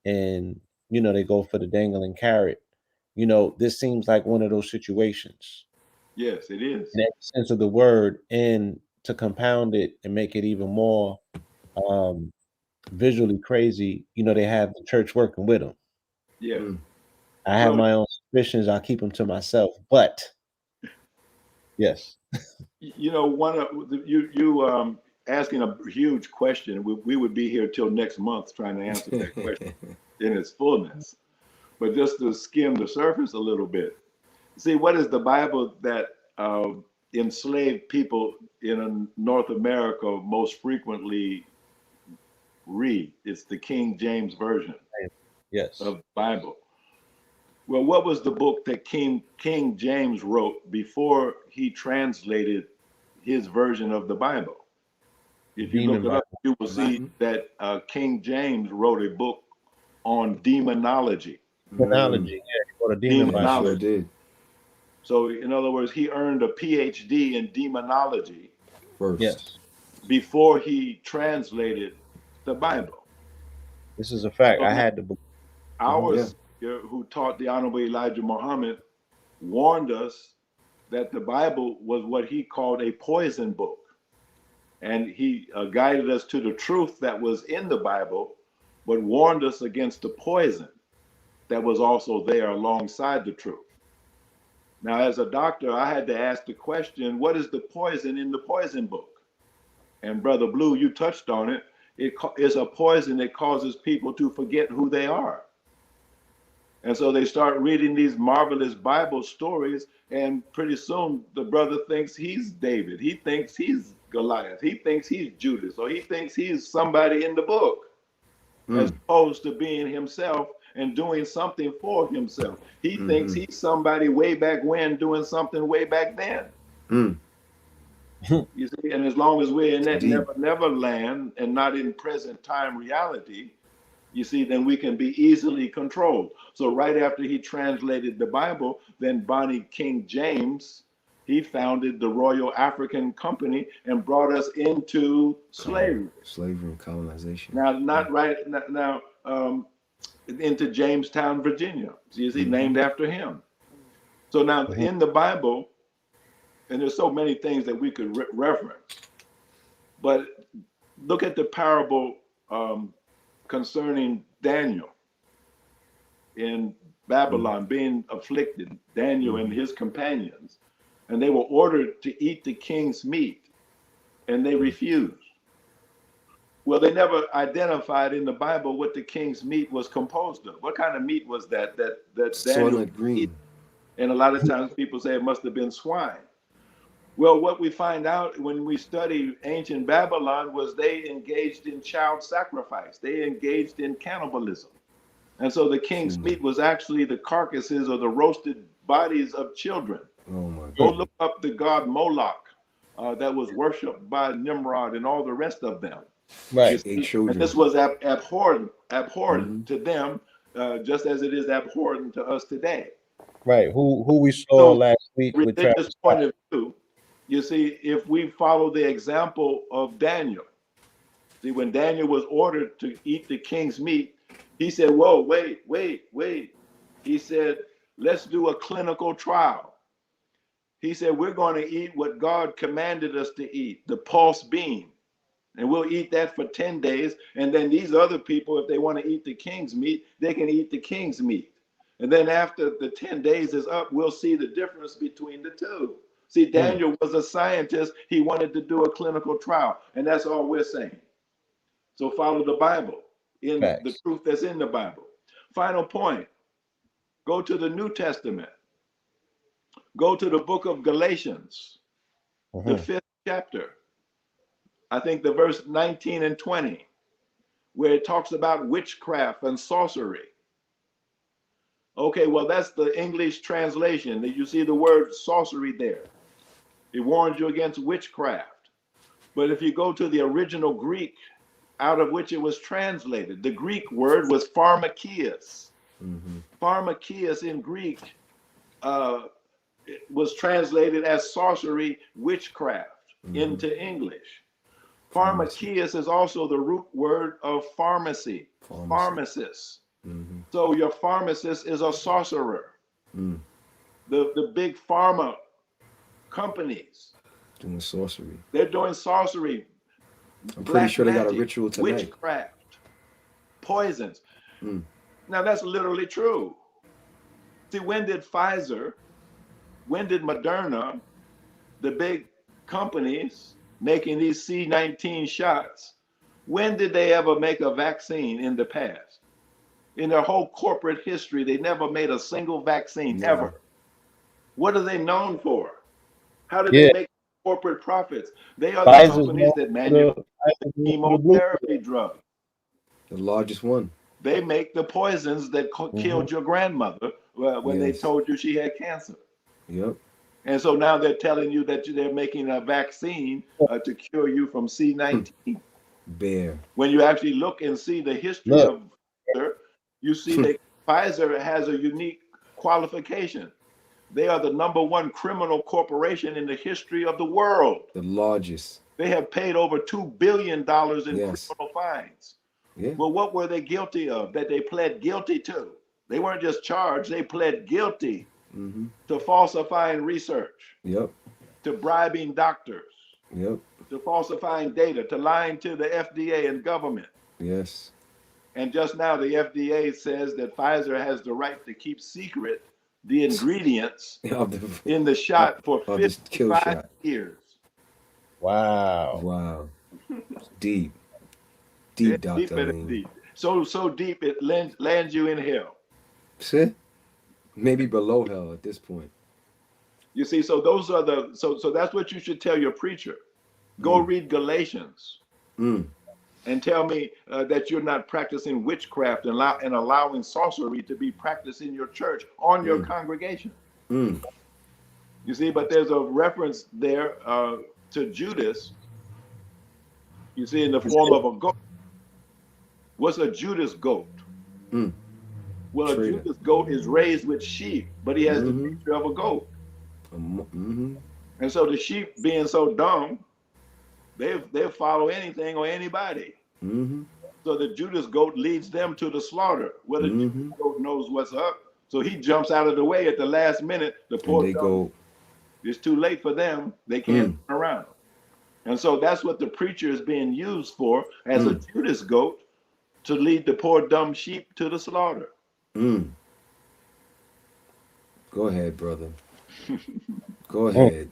and they go for the dangling carrot. This seems like one of those situations. Yes, it is. In every sense of the word, and to compound it and make it even more visually crazy, they have the church working with them. Yeah. I have my own suspicions. I'll keep them to myself, but yes. One of you asking a huge question. We would be here till next month trying to answer that question in its fullness. But just to skim the surface a little bit, see, what is the Bible that enslaved people in North America most frequently read? It's the King James Version of the Bible. Well, what was the book that King James wrote before he translated his version of the Bible? If you look it up, you will see that King James wrote a book on demonology. Demonology, or the demonology. Did. So, in other words, he earned a PhD in demonology first, before he translated the Bible. This is a fact. I had the book. Ours, who taught the Honorable Elijah Muhammad, warned us that the Bible was what he called a poison book. And he guided us to the truth that was in the Bible, but warned us against the poison that was also there alongside the truth. Now, as a doctor, I had to ask the question, what is the poison in the poison book? And Brother Blue, you touched on it. It's a poison that causes people to forget who they are. And so they start reading these marvelous Bible stories, and pretty soon the brother thinks he's David. He thinks he's Goliath. He thinks he's Judas, or he thinks he's somebody in the book, as opposed to being himself and doing something for himself. He thinks he's somebody way back when doing something way back then. You see, and as long as we're in that never land and not in present time reality, you see, then we can be easily controlled. So right after he translated the Bible, then Bonnie King James, he founded the Royal African Company and brought us into slavery. Slavery and colonization. Now, not right now, into Jamestown, Virginia. So you see, named after him. So now in the Bible, and there's so many things that we could reference, but look at the parable concerning Daniel in Babylon being afflicted, Daniel and his companions, and they were ordered to eat the king's meat, and they refused. Well, they never identified in the Bible what the king's meat was composed of. What kind of meat was that Daniel green? And a lot of times people say it must have been swine. Well, what we find out when we study ancient Babylon was they engaged in child sacrifice. They engaged in cannibalism. And so the king's meat was actually the carcasses or the roasted bodies of children. Oh my God. Go look up the god Moloch that was worshipped by Nimrod and all the rest of them. Right. And this was abhorrent to them, just as it is abhorrent to us today. Right. Who we saw last week with religious point of view. You see, if we follow the example of Daniel, see, when Daniel was ordered to eat the king's meat, he said, whoa, wait. He said, let's do a clinical trial. He said, we're going to eat what God commanded us to eat, the pulse bean. And we'll eat that for 10 days. And then these other people, if they want to eat the king's meat, they can eat the king's meat. And then after the 10 days is up, we'll see the difference between the two. See, Daniel was a scientist. He wanted to do a clinical trial. And that's all we're saying. So follow the Bible in the truth that's in the Bible. Final point. Go to the New Testament. Go to the book of Galatians, the 5th chapter. I think the verse 19 and 20, where it talks about witchcraft and sorcery. Okay, well, that's the English translation. You see the word sorcery there. It warns you against witchcraft. But if you go to the original Greek out of which it was translated, the Greek word was pharmakias. Pharmakias in Greek it was translated as sorcery, witchcraft into English. Pharmakias is also the root word of pharmacy, pharmacist. So your pharmacist is a sorcerer. The big pharma companies doing sorcery. They're doing sorcery. I'm pretty sure they got a ritual tonight. Witchcraft, poisons. Now that's literally true. See, when did Pfizer, when did Moderna, the big companies making these C-19 shots, when did they ever make a vaccine in the past? In their whole corporate history, they never made a single vaccine ever. What are they known for? How do they make corporate profits? They are the companies that manufacture chemotherapy drugs. The largest one. They make the poisons that killed your grandmother when they told you she had cancer. Yep. And so now they're telling you that they're making a vaccine to cure you from C-19. Bear. When you actually look and see the history of Pfizer, you see that Pfizer has a unique qualification. They are the #1 criminal corporation in the history of the world. The largest. They have paid over $2 billion in criminal fines. Well, what were they guilty of that they pled guilty to? They weren't just charged, they pled guilty to falsifying research, to bribing doctors, to falsifying data, to lying to the FDA and government. And just now, the FDA says that Pfizer has the right to keep secret the ingredients in the shot for of the kill 55 shot. years. Wow. Wow. Deep. Yeah, Deep, Dr. deep and Alim. deep. So deep it lands you in hell. See? Maybe below hell at this point. You see, so those are so that's what you should tell your preacher. Go read Galatians and tell me that you're not practicing witchcraft and allowing sorcery to be practiced in your church on your congregation. You see, but there's a reference there to Judas. You see, in the form of a goat. What's a Judas goat? Well, a Judas goat is raised with sheep, but he has the picture of a goat. And so the sheep, being so dumb, they'll follow anything or anybody. So the Judas goat leads them to the slaughter. Well, the Judas goat knows what's up, so he jumps out of the way at the last minute. The poor dumb, it's too late for them. They can't turn around. And so that's what the preacher is being used for, as a Judas goat, to lead the poor dumb sheep to the slaughter. Go ahead, brother. Go ahead.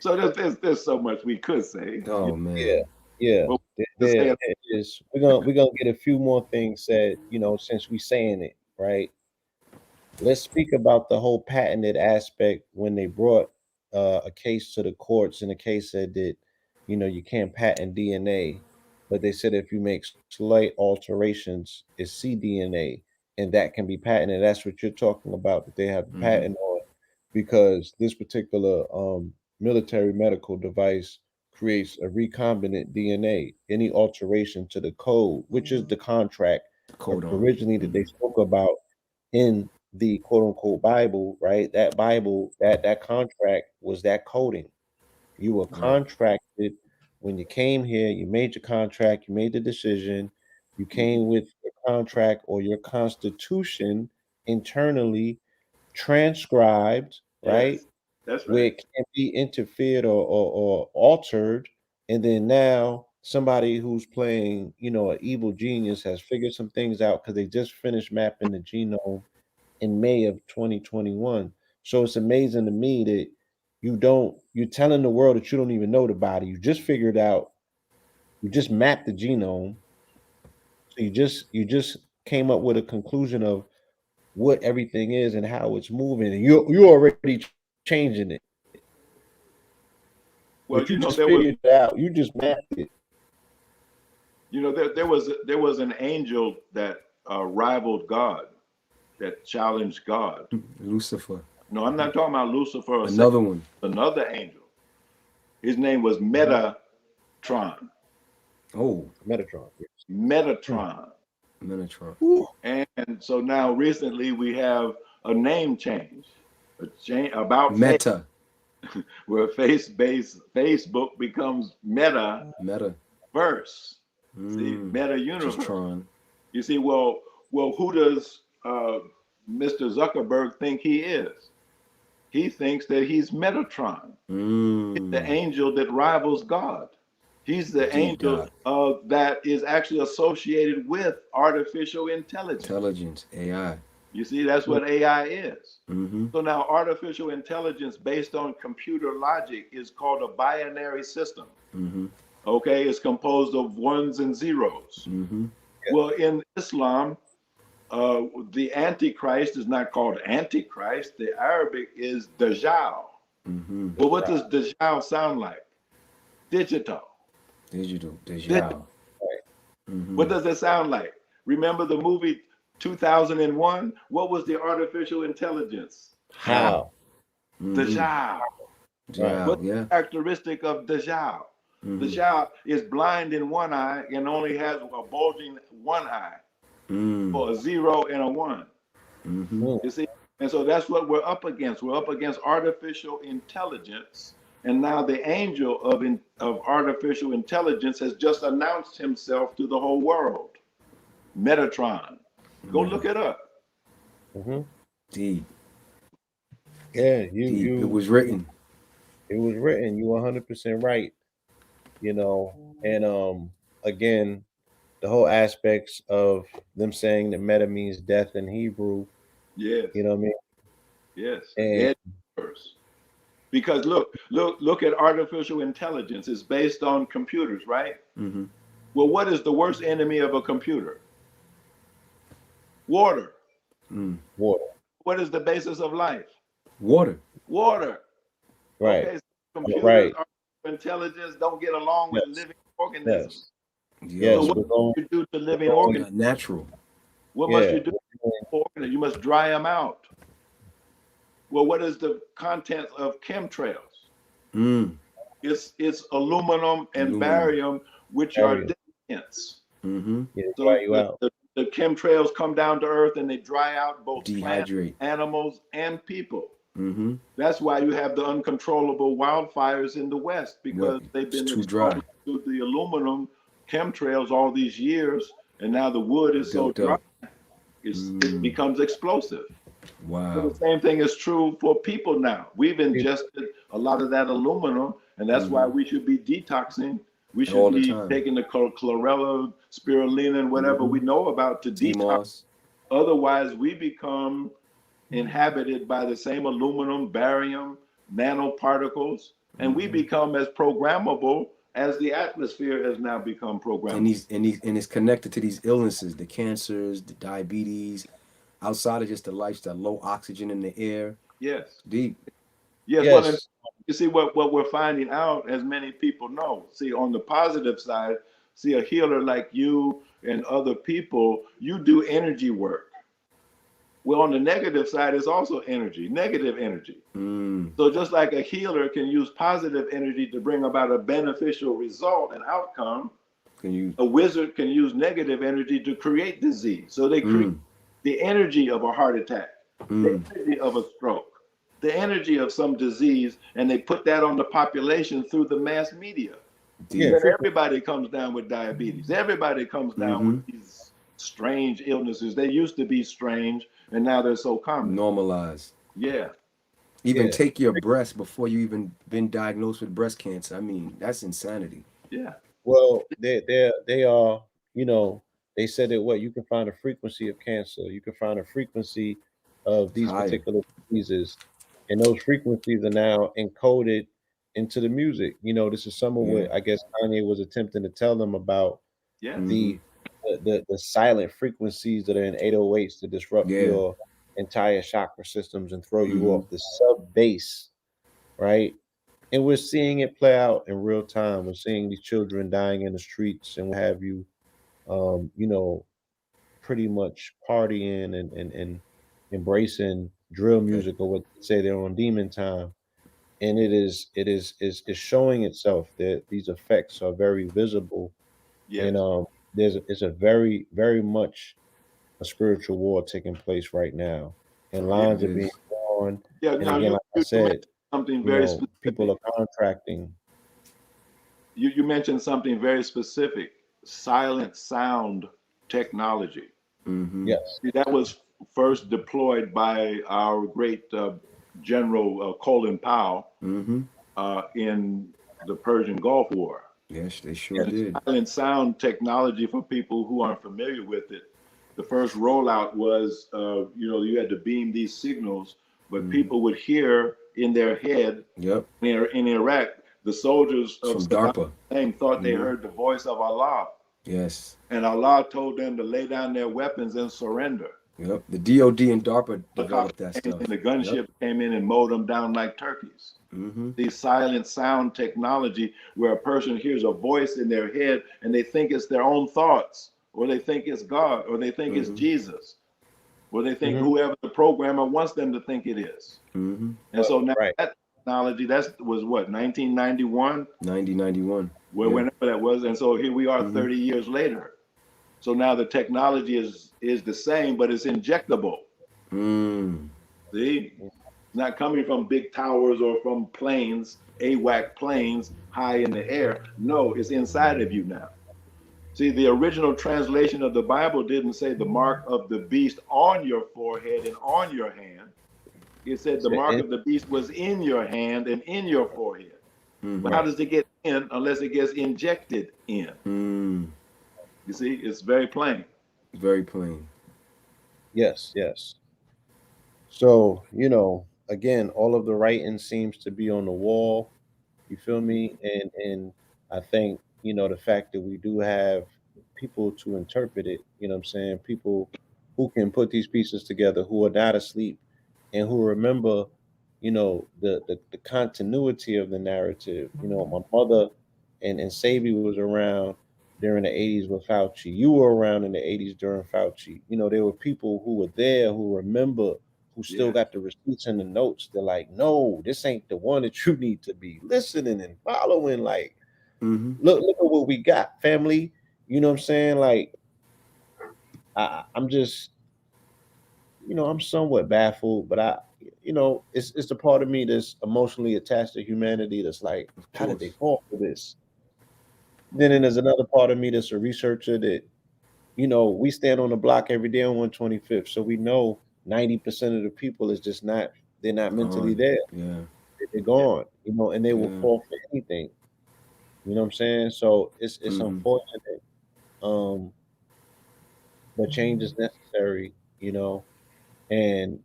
So there's so much we could say. Oh man. Yeah. There is. We're gonna get a few more things said, since we saying it, right? Let's speak about the whole patented aspect when they brought a case to the courts, and the case said that, you can't patent DNA, but they said if you make slight alterations, it's cDNA, and that can be patented. That's what you're talking about, that they have a patent on, because this particular military medical device creates a recombinant DNA. Any alteration to the code, which is the contract originally that they spoke about in the quote unquote Bible, right? That Bible, that contract was that coding. You were contracted when you came here, you made your contract, you made the decision, you came with your contract or your constitution internally transcribed, right? Yes, that's right. Where it can't be interfered or altered. And then now somebody who's playing, an evil genius has figured some things out because they just finished mapping the genome in May of 2021. So it's amazing to me that you're telling the world that you don't even know the body. You just figured out, you just mapped the genome. So you just came up with a conclusion of what everything is and how it's moving. And you already changing it. Well, but you just figured it out. You just mapped it. There was an angel that rivaled God, that challenged God. Lucifer. No, I'm not talking about Lucifer. Another one. Another angel. His name was Metatron. Oh, Metatron. Metatron. Metatron. And so now recently we have a name change, about Meta, where Facebook becomes Metaverse. See, Meta Universe. You see, well, who does Mr. Zuckerberg think he is? He thinks that he's Metatron. He's the angel that rivals God. He's the angel that is actually associated with artificial intelligence. AI. You see, that's what AI is. So now artificial intelligence based on computer logic is called a binary system. Okay, it's composed of ones and zeros. Well, in Islam, the Antichrist is not called Antichrist. The Arabic is Dajjal. Well, what does Dajjal sound like? Digital. Dajjal. What does it sound like? Remember the movie 2001? What was the artificial intelligence? How? Dajjal. What's the characteristic of Dajjal? Dajjal is blind in one eye and only has a bulging one eye, or a 0 and a 1. You see? And so that's what we're up against. We're up against artificial intelligence. And now the angel of artificial intelligence has just announced himself to the whole world. Metatron. Go look it up. Deep. Yeah, it was written. It was written. You 100% right. And again, the whole aspects of them saying that meta means death in Hebrew. Yes. You know what I mean? Yes. And First. Because look at artificial intelligence. It's based on computers, right? Mm-hmm. Well, what is the worst enemy of a computer? Water. water. What is the basis of life? Water. Water. Right. Okay, so computers, Right. artificial intelligence don't get along with Yes. living organisms. Yo, Yes. So what We're going, do you do to living going- organisms? not natural. What yeah. must you do? You must dry them out. Well, what is the content of chemtrails? Mm. It's aluminum and Aluminum. barium, which are Barium. dense. Mm-hmm. Yeah, So dry you out. the chemtrails come down to earth and they dry out both plants, Dehydrate. animals, and people. Mm-hmm. That's why you have the uncontrollable wildfires in the West, because Yep. they've been It's too dry. exposed to the aluminum chemtrails all these years, and now the wood is so Built dry, up. it becomes explosive. So Wow. the same thing is true for people now. We've ingested a lot of that aluminum, and that's why we should be detoxing. We should All the be time. taking the chlorella, spirulina, and whatever we know about to detox. T-Moss. Otherwise, we become inhabited by the same aluminum, barium, nanoparticles, and we become as programmable as the atmosphere has now become programmable. And it's connected to these illnesses, the cancers, the diabetes, outside of just the lifestyle, low oxygen in the air. Yes. Deep. Yes. Well, and Yes. you see what we're finding out, as many people know. See, on the positive side, see a healer like you and other people, you do energy work. Well, on the negative side, it's also energy, negative energy. Mm. So just like a healer can use positive energy to bring about a beneficial result and outcome, Can you? a wizard can use negative energy to create disease. So they create the energy of a heart attack, the energy of a stroke, the energy of some disease, and they put that on the population through the mass media. Yeah. Then everybody comes down with diabetes. Everybody comes down with these strange illnesses. They used to be strange, and now they're so common. Normalize. Yeah. Even Yeah. take your breast before you even been diagnosed with breast cancer. I mean, that's insanity. Yeah. Well, they are, you know, they said that what you can find a frequency of cancer, you can find a frequency of these Higher. particular diseases, and those frequencies are now encoded into the music. You know, this is some of what I guess Kanye was attempting to tell them about Yeah. the the silent frequencies that are in 808s to disrupt your entire chakra systems and throw you off the sub bass, right? And we're seeing it play out in real time. We're seeing these children dying in the streets and what have you, you know, pretty much partying and embracing drill music or what they say they're on demon time. And it is showing itself that these effects are very visible. Yes. And it's a very, very much a spiritual war taking place right now. And lines are being drawn. Yeah. And Now again, like I you said, mentioned something very specific. people are contracting. You mentioned something very specific: silent sound technology. Yes. See, that was first deployed by our great General Colin Powell in the Persian Gulf War. Yes, they sure did. Silent sound technology, for people who aren't familiar with it, the first rollout was, you had to beam these signals, but people would hear in their head. Yep. In Iraq, the soldiers of From Saddam DARPA. Hussein thought they heard the voice of Allah, Yes. and Allah told them to lay down their weapons and surrender. Yep. The DOD and DARPA developed that stuff. And the gunship came in and mowed them down like turkeys. The silent sound technology, where a person hears a voice in their head and they think it's their own thoughts, or they think it's God, or they think it's Jesus, or they think whoever the programmer wants them to think it is. And so now that technology, that was what, 1991? 90-91. Whenever that was. And so here we are 30 years later. So now the technology is the same, but it's injectable. See? It's not coming from big towers or from planes, AWAC planes high in the air. No, it's inside of you now. See, the original translation of the Bible didn't say the mark of the beast on your forehead and on your hand. It said the mark of the beast was in your hand and in your forehead. But how does it get in unless it gets injected in? You see, it's very plain. Very plain. Yes, yes. So, again, all of the writing seems to be on the wall. You feel me? And I think, the fact that we do have people to interpret it, what I'm saying, people who can put these pieces together, who are not asleep and who remember, the continuity of the narrative. My mother and Sabi was around during the 80s with Fauci. You were around in the 80s during Fauci. There were people who were there who remember, who still Yeah, got the receipts and the notes. They're like, no, this ain't the one that you need to be listening and following. Like, Mm-hmm. look at what we got, family. You know what I'm saying? Like, I'm just, I'm somewhat baffled, but it's a part of me that's emotionally attached to humanity. That's like, Of how did they course. fall for this? Then there's another part of me that's a researcher that, we stand on the block every day on 125th, so we know 90% of the people is just not, they're not mentally Gone. there. Yeah. They're yeah, gone, and they will Yeah. fall for anything. You know what I'm saying? So it's Mm-hmm. unfortunate, um, but change is necessary. And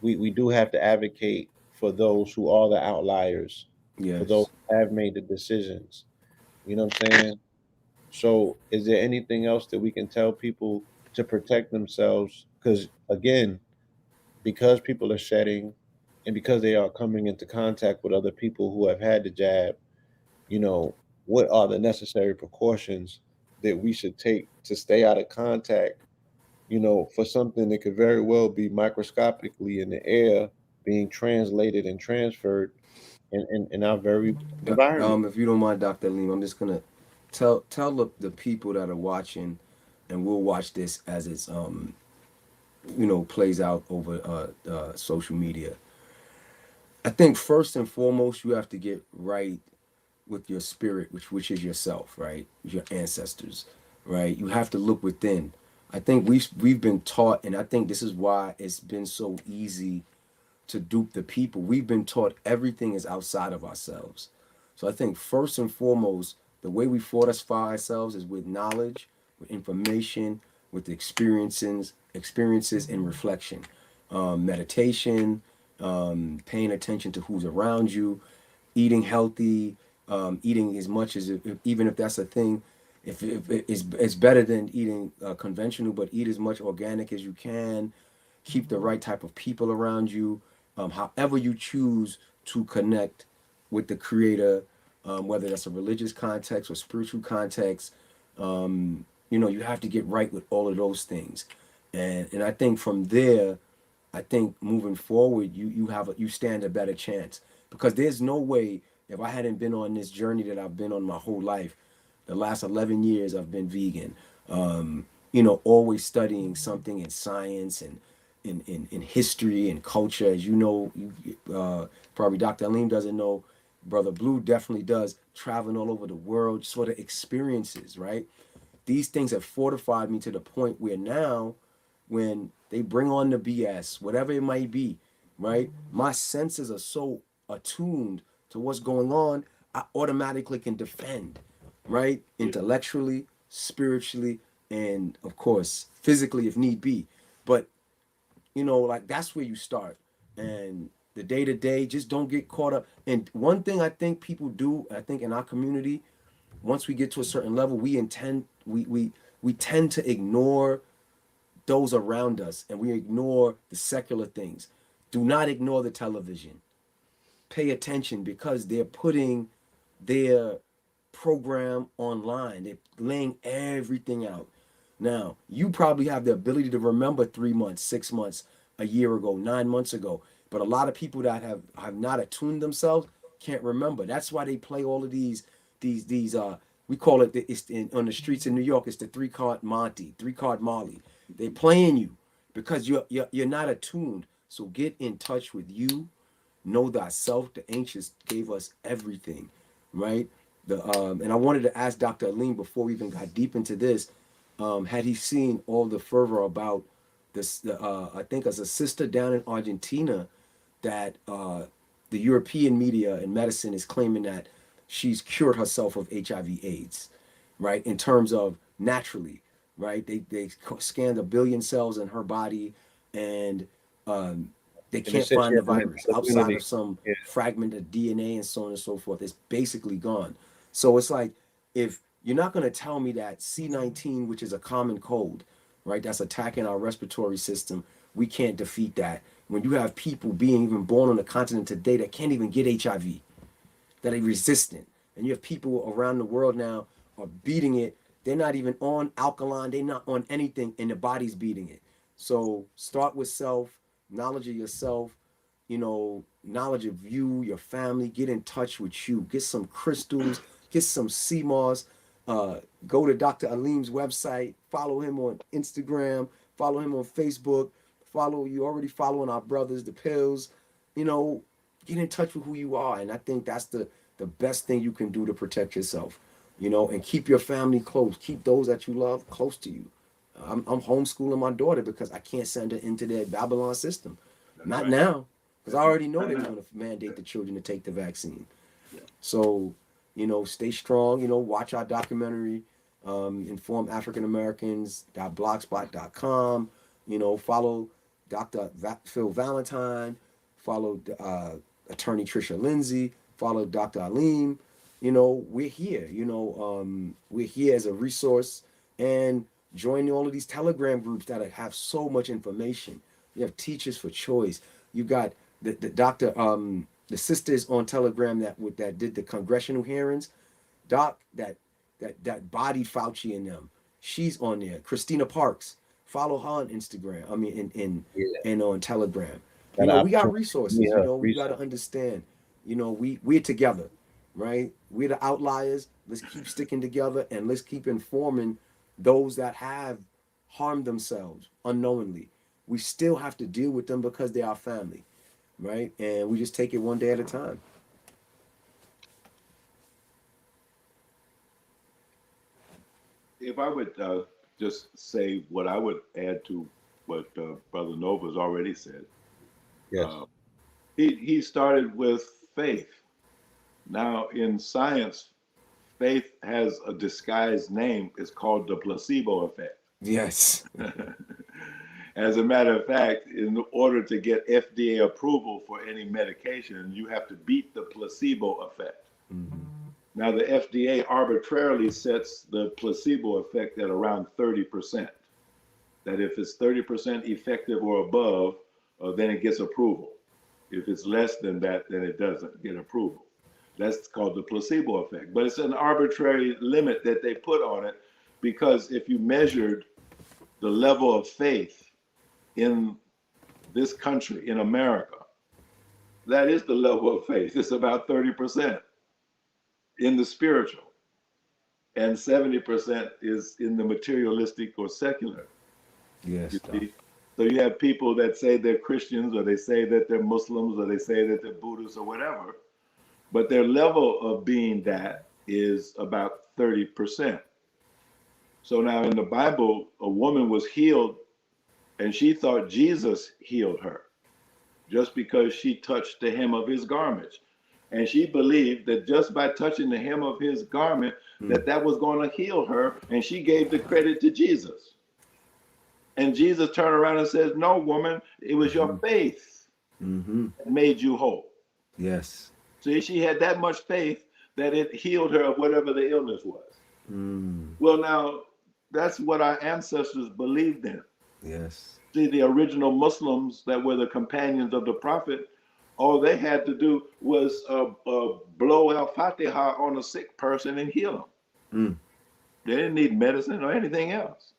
we do have to advocate for those who are the outliers, for those Yes. who have made the decisions. You know what I'm saying? So, is there anything else that we can tell people to protect themselves? Because again, because people are shedding, and because they are coming into contact with other people who have had the jab, you know, what are the necessary precautions that we should take to stay out of contact, for something that could very well be microscopically in the air being translated and transferred in our very environment. If you don't mind, Dr. Alim, I'm just gonna tell the people that are watching, and we'll watch this as it's plays out over social media. I think first and foremost you have to get right with your spirit, which is yourself, right? Your ancestors, right? You have to look within. I think we've been taught, and I think this is why it's been so easy to dupe the people. We've been taught everything is outside of ourselves. So I think first and foremost, the way we fortify ourselves is with knowledge, with information, with experiences and reflection, meditation, paying attention to who's around you, eating healthy, eating as much as even if that's a thing. If it's better than eating conventional, but eat as much organic as you can. Keep the right type of people around you. However you choose to connect with the Creator, whether that's a religious context or spiritual context, you have to get right with all of those things, and I think from there, I think moving forward, you stand a better chance because there's no way if I hadn't been on this journey that I've been on my whole life, the last 11 years I've been vegan, always studying something in science and in history and culture. As you know, probably Dr. Alim doesn't know, Brother Blue definitely does, traveling all over the world, sort of experiences, right? These things have fortified me to the point where now, when they bring on the BS, whatever it might be, right? My senses are so attuned to what's going on, I automatically can defend, right? yeah, Intellectually, spiritually, and of course, physically if need be. But, like that's where you start. And the day to day, just don't get caught up. And one thing I think people do, I think in our community, once we get to a certain level, we tend to ignore those around us and we ignore the secular things. Do not ignore the television. Pay attention because they're putting their program online. They're laying everything out. Now, you probably have the ability to remember 3 months, 6 months, a year ago, 9 months ago. But a lot of people that have not attuned themselves can't remember. That's why they play all of these we call it on the streets in New York, it's the three-card Monty, three-card Molly. They playing you because you're not attuned. So get in touch with you. Know thyself. The ancients gave us everything, right? And I wanted to ask Dr. Alim before we even got deep into this, had he seen all the fervor about this? I think as a sister down in Argentina that the European media and medicine is claiming that she's cured herself of HIV/AIDS, right? In terms of naturally, right? They scanned 1 billion cells in her body, and they And they can't said she find the had mental virus outside immunity. of some Yeah. fragment of DNA and so on and so forth. It's basically gone. So it's like, if you're not going to tell me that C19, which is a common cold, right, that's attacking our respiratory system, we can't defeat that. When you have people being even born on the continent today that can't even get HIV, that are resistant, and you have people around the world now are beating it. They're not even on alkaline. They're not on anything, and the body's beating it. So start with self, knowledge of yourself, knowledge of you, your family. Get in touch with you. Get some crystals. Get some sea moss. Go to Dr. Alim's website. Follow him on Instagram. Follow him on Facebook. You already following our brothers, the pills. You know, get in touch with who you are, and I think that's the best thing you can do to protect yourself. And keep your family close. Keep those that you love close to you. I'm homeschooling my daughter because I can't send her into their Babylon system. That's Not right. now, because I already know Not they now. want to mandate the children to take the vaccine. Yeah. So, stay strong. Watch our documentary, Inform African Americans.blogspot.com. Follow Dr. Phil Valentine. Follow Attorney Trisha Lindsay. Follow Dr. Alim. We're here. We're here as a resource, and join all of these Telegram groups that have so much information. You have Teachers for Choice. You got the doctor, the sisters on Telegram that did the congressional hearings. Doc, that body Fauci and them. She's on there. Christina Parks. Follow her on Instagram. I mean, and on Telegram. Got an We got opportunity to resources. meet her We got to recently. understand. We're together, right? We're the outliers. Let's keep sticking together, and let's keep informing those that have harmed themselves unknowingly. We still have to deal with them because they're our family, right? And we just take it one day at a time. If I would just say what I would add to what Brother Nova's already said, Yes. he started with faith. Now, in science, faith has a disguised name. It's called the placebo effect. Yes. As a matter of fact, in order to get FDA approval for any medication, you have to beat the placebo effect. Mm-hmm. Now, the FDA arbitrarily sets the placebo effect at around 30%. That if it's 30% effective or above, then it gets approval. If it's less than that, then it doesn't get approval. That's called the placebo effect. But it's an arbitrary limit that they put on it, because if you measured the level of faith in this country, in America, that is the level of faith. It's about 30% in the spiritual, and 70% is in the materialistic or secular. Yes. You see? So you have people that say they're Christians, or they say that they're Muslims, or they say that they're Buddhists, or whatever, but their level of being that is about 30%. So now in the Bible, a woman was healed, and she thought Jesus healed her just because she touched the hem of his garment. And she believed that just by touching the hem of his garment, that was going to heal her, and she gave the credit to Jesus. And Jesus turned around and says, "No, woman, it was your faith that made you whole." Yes. See, she had that much faith that it healed her of whatever the illness was. Well, now, that's what our ancestors believed in. Yes. See, the original Muslims that were the companions of the Prophet, all they had to do was blow al-Fatiha on a sick person and heal them. They didn't need medicine or anything else.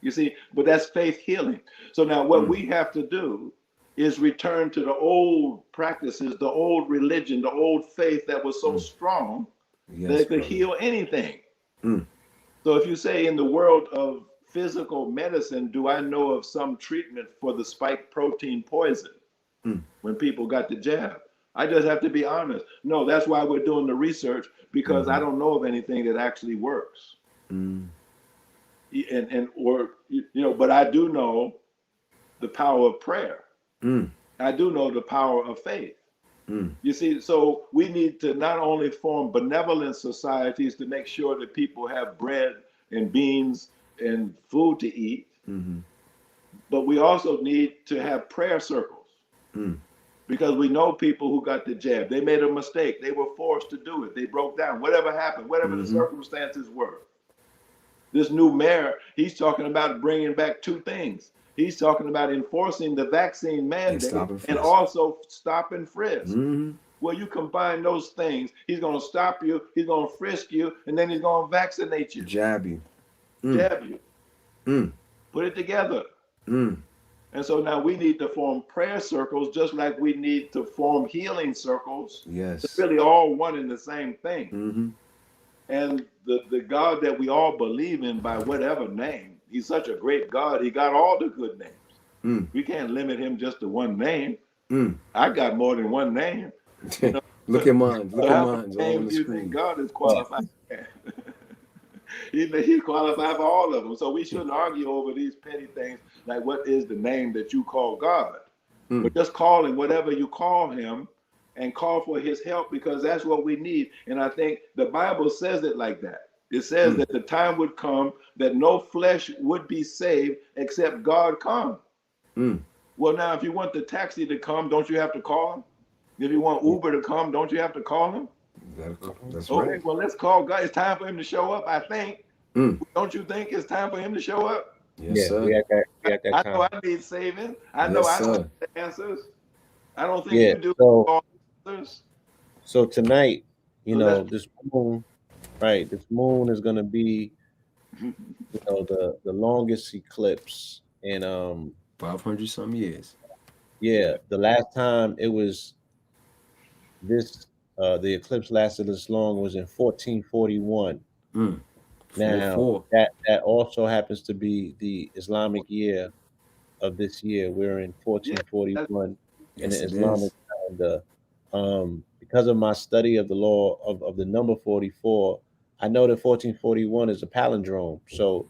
You see, but that's faith healing. So now what we have to do is return to the old practices, the old religion, the old faith that was so strong that it could heal anything. So if you say, in the world of physical medicine, do I know of some treatment for the spike protein poison when people got the jab? I just have to be honest. No, that's why we're doing the research, because I don't know of anything that actually works. But I do know the power of prayer. I do know the power of faith. You see, so we need to not only form benevolent societies to make sure that people have bread and beans and food to eat, Mm-hmm. but we also need to have prayer circles. Mm. Because we know people who got the jab. They made a mistake. They were forced to do it. They broke down. Whatever happened, whatever the Mm-hmm. circumstances were. This new mayor, he's talking about bringing back two things. He's talking about enforcing the vaccine mandate and also stop and frisk. Mm-hmm. Well, you combine those things, he's going to stop you, he's going to frisk you, and then he's going to vaccinate you. Jab you. Jab you. Mm. Put it together. Mm. And so now we need to form prayer circles just like we need to form healing circles. Yes. It's really all one and the same thing. Mm-hmm. And the God that we all believe in by whatever name, he's such a great God. He got all the good names. Mm. We can't limit him just to one name. Mm. I got more than one name. You know? Look at mine. Look So at how mine. many All on names the do you screen. think God is qualified? He qualified for all of them. So we shouldn't argue over these petty things like what is the name that you call God. Mm. But just call him whatever you call him and call for his help, because that's what we need. And I think the Bible says it like that. It says that the time would come that no flesh would be saved except God come. Mm. Well, now, if you want the taxi to come, don't you have to call him? If you want Uber to come, don't you have to call him? That's Okay, right. well, let's call God. It's time for him to show up, I think. Mm. Don't you think it's time for him to show up? Yes, Yeah, sir. we at that I time. know I need saving. I know Yes, I don't sir. have the answers. I don't think Yeah, you do so- all the answers. So tonight, you So know, let's- this moon, right? This moon is gonna be, you know, the longest eclipse. And 500 some years. yeah, the last time it was this the eclipse lasted this long was in 1441. Mm. Now 4-4. that also happens to be the Islamic year of this year. We're in 1441 in Yes, the it Islamic is. calendar. Because of my study of the law of the number 44, I know that 1441 is a palindrome. So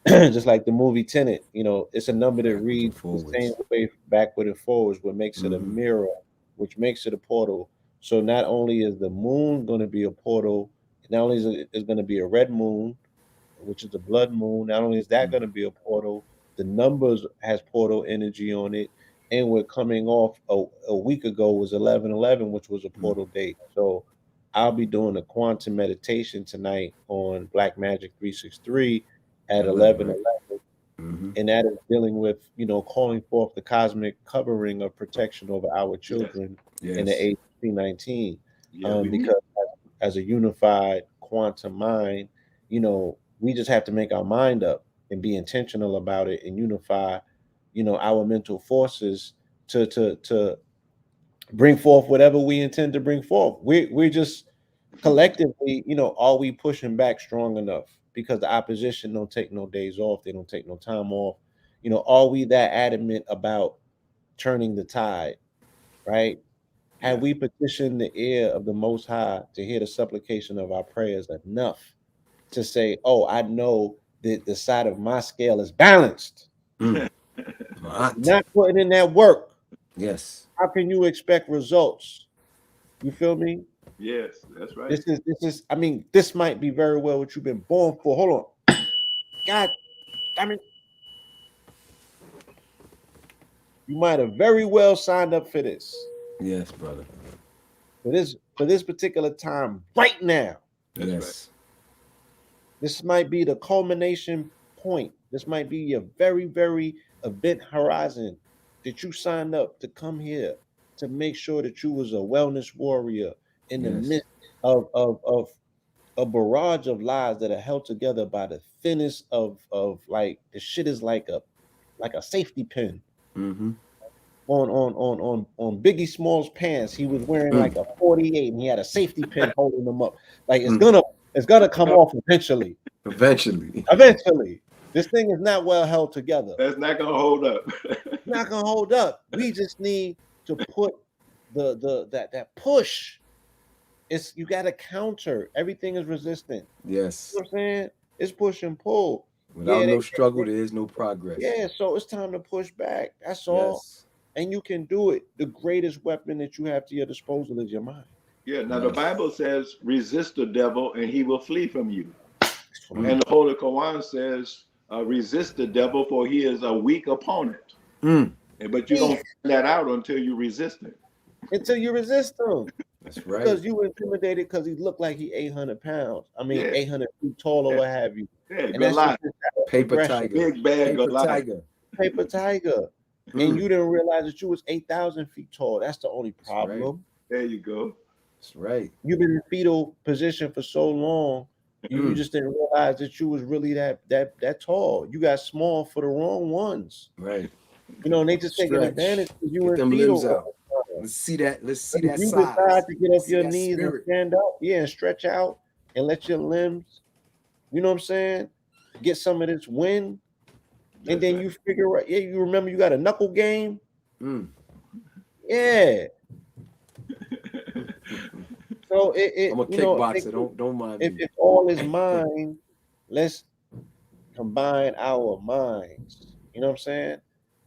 just like the movie Tenet, you know, it's a number that Backwards and reads the forwards. same way backward and forwards, what makes it a Mhm. mirror, which makes it a portal. So not only is the moon going to be a portal, not only is it going to be a red moon, which is a blood moon. Not only is that going to be a portal, the numbers has portal energy on it, and we're coming off a week ago was 11/11, which was a portal date. So I'll be doing a quantum meditation tonight on Black Magic 363 at 11/11, Mm-hmm. and that is dealing with, you know, calling forth the cosmic covering of protection over our children in the Yes. age of C19, Yeah, we need- because as a unified quantum mind, you know, we just have to make our mind up and be intentional about it and unify, you know, our mental forces to bring forth whatever we intend to bring forth. We're just collectively, you know, are we pushing back strong enough? Because the opposition don't take no days off, they don't take no time off. You know, are we that adamant about turning the tide, right? Have we petitioned the ear of the Most High to hear the supplication of our prayers enough to say, oh, I know that the side of my scale is balanced? Mm. Not putting in that work. Yes. How can you expect results? You feel me? Yes, that's right. This is, I mean, this might be very well what you've been born for. Hold on. God damn it. You might have very well signed up for this. Yes, brother. For this particular time right now. That's Yes. This might be the culmination point. This might be your very, very event horizon that you signed up to come here to make sure that you was a wellness warrior in the Yes. midst of a barrage of lies that are held together by the thinnest of like the shit is like a safety pin. Mm-hmm. On Biggie Smalls pants, he was wearing like a 48 and he had a safety pin holding them up. Like it's gonna come off eventually. Eventually. This thing is not well held together. That's not gonna hold up. It's not gonna hold up. We just need to put that push. It's you gotta counter. Everything is resistant. Yes. You know what I'm saying? It's push and pull. Without no struggle, there is no progress. Yeah, so it's time to push back. That's all. Yes. And you can do it. The greatest weapon that you have to your disposal is your mind. Yeah, now the Bible says, resist the devil and he will flee from you. And the Holy Quran says, resist the devil, for he is a weak opponent. But you don't find that out until you resist him. Until you resist him. That's right. Because you were intimidated because he looked like he 800 pounds. I mean, Yeah. 800 feet tall or Yeah. what have you. Yeah, And that's Goliath. just Paper progression. tiger. Big bad Paper Goliath. tiger. Paper tiger. And you didn't realize that you was 8,000 feet tall. That's the only problem. right. There you go. That's right. You've been in fetal position for so long, you just didn't realize that you was really that tall. You got small for the wrong ones. Right. You know, and they just taking Stretch. advantage because you Get were them fetal. limbs out. Let's see that. Let's see that If you size. decide to get off See your that knees spirit. and stand up, and stretch out and let your limbs, you know what I'm saying, get some of this wind, and then you figure out, you remember you got a knuckle game. Yeah. So I'm a kickboxer. Don't mind me. If all is mine, let's combine our minds. You know what I'm saying?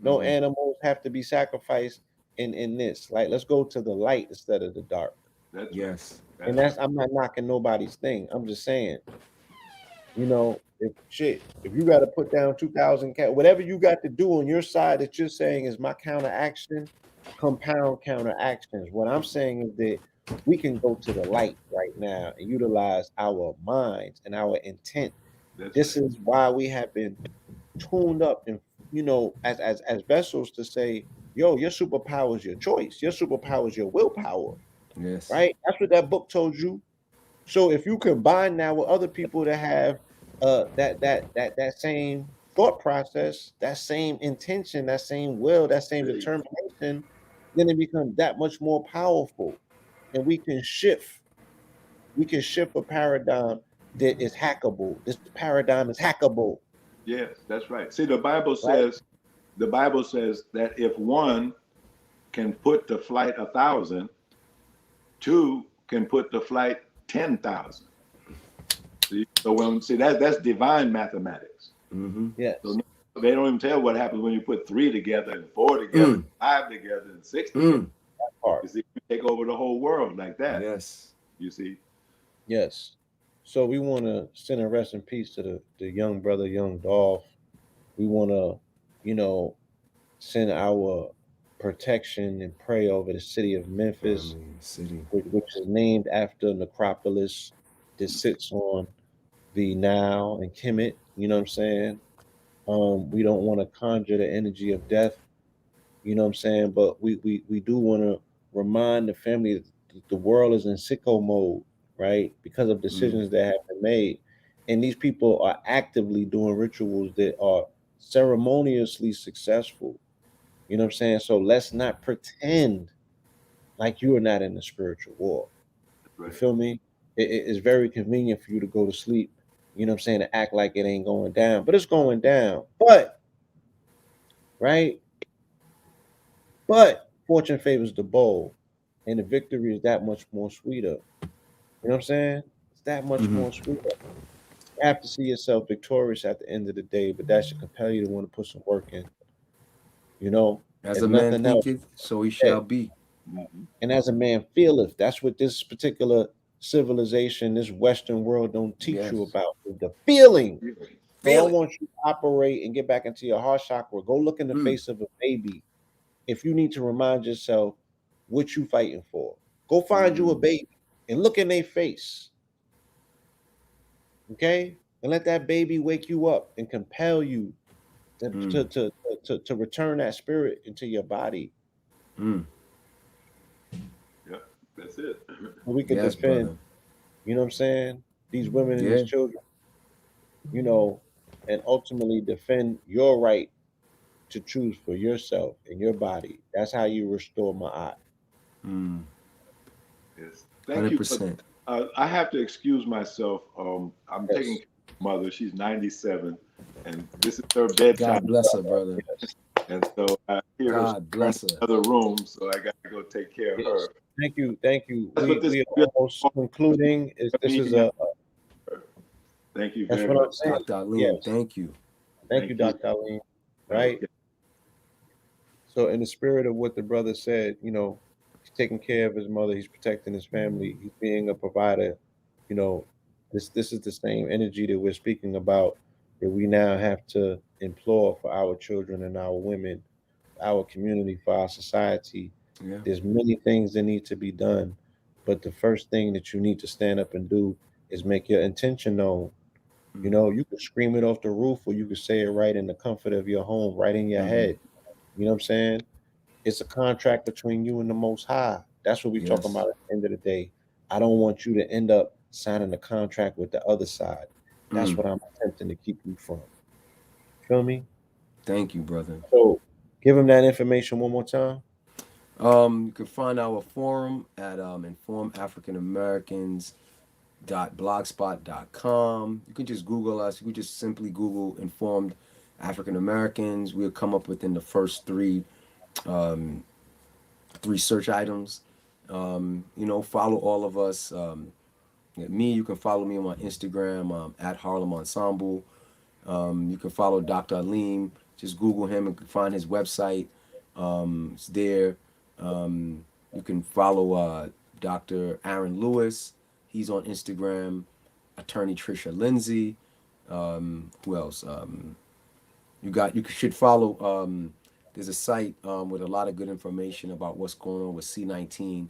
No animals have to be sacrificed in this. Like, let's go to the light instead of the dark. Yes. And I'm not knocking nobody's thing. I'm just saying, you know, if you got to put down 2,000 whatever you got to do on your side that you're saying is my counteraction, compound counteractions. What I'm saying is that we can go to the light right now and utilize our minds and our intent. This is why we have been tuned up and, you know, as vessels to say, yo, your superpower is your choice. Your superpower is your willpower. Yes. Right? That's what that book told you. So if you combine now with other people that have that same thought process, that same intention, that same will, that same determination, then it becomes that much more powerful. And we can shift a paradigm that is hackable. This paradigm is hackable. Yes, that's right. See, the Bible Right? says that if one can put to flight 1,000, two can put to flight 10,000. So that's divine mathematics. Yes. So they don't even tell what happens when you put 3 together and 4 together, and 5 together and 6 together. You see, you take over the whole world like that. Yes. You see. Yes. So we want to send a rest in peace to the young brother, young Dolph. We want to, you know, send our protection and pray over the city of Memphis, which is named after a necropolis that sits on the Nile and Kemet. You know what I'm saying? We don't want to conjure the energy of death. You know what I'm saying? But we do want to remind the family that the world is in sicko mode, right? Because of decisions that have been made. And these people are actively doing rituals that are ceremoniously successful. You know what I'm saying? So let's not pretend like you are not in the spiritual war. You feel me? It's very convenient for you to go to sleep, you know what I'm saying, to act like it ain't going down. But it's going down. But, right? But fortune favors the bold. And the victory is that much more sweeter. You know what I'm saying? It's that much more sweeter. You have to see yourself victorious at the end of the day, but that should compel you to want to put some work in. You know? As if a man nothing else, thinketh, so he shall be. and as a man feeleth. That's what this particular civilization, this Western world don't teach you about. The feeling. So I want you to operate and get back into your heart chakra. Go look in the face of a baby. If you need to remind yourself what you fighting for, go find you a baby and look in their face. Okay? And let that baby wake you up and compel you to return that spirit into your body. Yeah, that's it. We can defend, brother. you know what I'm saying, these women and these children, you know, and ultimately defend your right to choose for yourself and your body. That's how you restore my eye. Yes. Thank 100%. you. I have to excuse myself. I'm taking care of my mother. She's 97, and this is her bedtime. God bless her, brother. And so I hear her in another room, so I got to go take care of her. Thank you. We are almost concluding. This is a. Thank you That's very what much. I'm saying. Dr. Alim, thank you. Thank you, Dr. Alim. Right? Okay. So in the spirit of what the brother said, you know, he's taking care of his mother, he's protecting his family, he's being a provider. You know, this is the same energy that we're speaking about that we now have to implore for our children and our women, our community, for our society. Yeah. There's many things that need to be done, but the first thing that you need to stand up and do is make your intention known. You Mm-hmm. know, you could scream it off the roof, or you could say it right in the comfort of your home, right in your Mm-hmm. head. You know what I'm saying? It's a contract between you and the Most High. That's what we talking Yes. about at the end of the day. I don't want you to end up signing a contract with the other side. That's Mm. what I'm attempting to keep you from. Feel me? Thank you, brother. So give him that information one more time. You can find our forum at informedafricanamericans.blogspot.com. You can just Google us. You can just simply Google Informed African Americans. We'll come up within the first um, three search items. Follow all of us. Me, you can follow me on my Instagram at Harlem Ensemble. You can follow Dr. Alim. Just Google him and find his website. It's there. You can follow Dr. Aaron Lewis. He's on Instagram. Attorney Trisha Lindsay. Who else? You should follow. There's a site with a lot of good information about what's going on with C19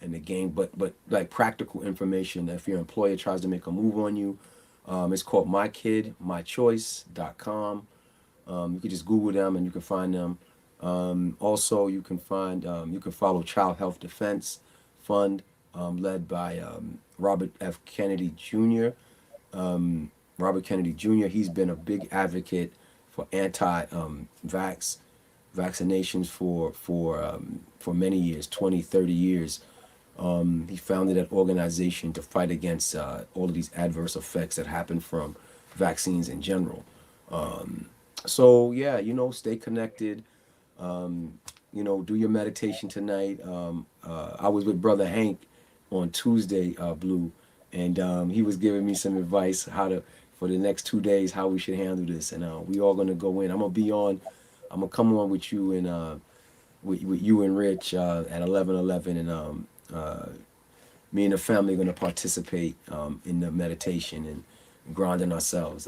and the game, but like practical information. If your employer tries to make a move on you, it's called mykidmychoice.com. You can just Google them and you can find them. Also, you can follow Child Health Defense Fund, led by Robert F. Kennedy Jr. Robert Kennedy Jr. He's been a big advocate for anti-vax vaccinations for many years, 20, 30 years. He founded that organization to fight against all of these adverse effects that happen from vaccines in general. So yeah, stay connected. Do your meditation tonight. I was with Brother Hank on Tuesday, Blue, and he was giving me some advice how to for the next 2 days how we should handle this, and we all gonna go in. I'm gonna come on with you and with you and Rich at 11:11, and me and the family are going to participate in the meditation and grounding ourselves.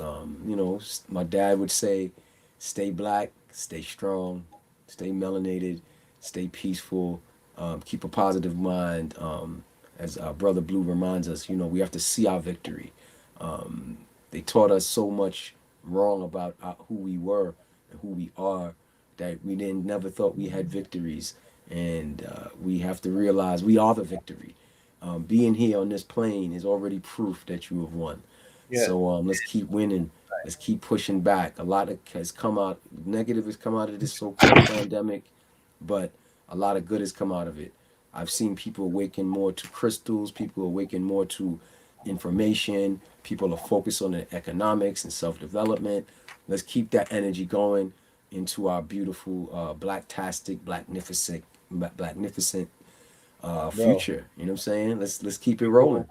My dad would say, stay black, stay strong, stay melanated, stay peaceful, keep a positive mind. As Brother Blue reminds us, we have to see our victory. They taught us so much wrong about who we were and who we are that we didn't never thought we had victories, and we have to realize we are the victory. Being here on this plane is already proof that you have won. Yeah. So let's keep winning. Let's keep pushing back. A lot has come out. Negative has come out of this so-called pandemic, but a lot of good has come out of it. I've seen people awaken more to crystals. People awaken more to information. People are focused on the economics and self-development. Let's keep that energy going into our beautiful, blacktastic, blacknificent Bro, future. You know what I'm saying? Let's keep it rolling.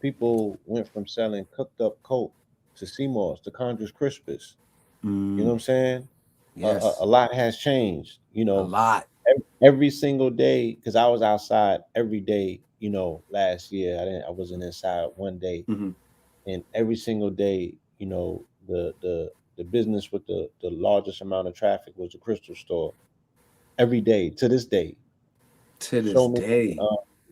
people went from selling cooked up coke to CMOS to Conjures Crispus. You know Mm, what I'm saying? A yes, lot has changed. a lot. Every single day, because I was outside every day. Last year I wasn't inside one day, Hmm. and every single day, the business with the largest amount of traffic was the crystal store. Every day to this day, To this so many day,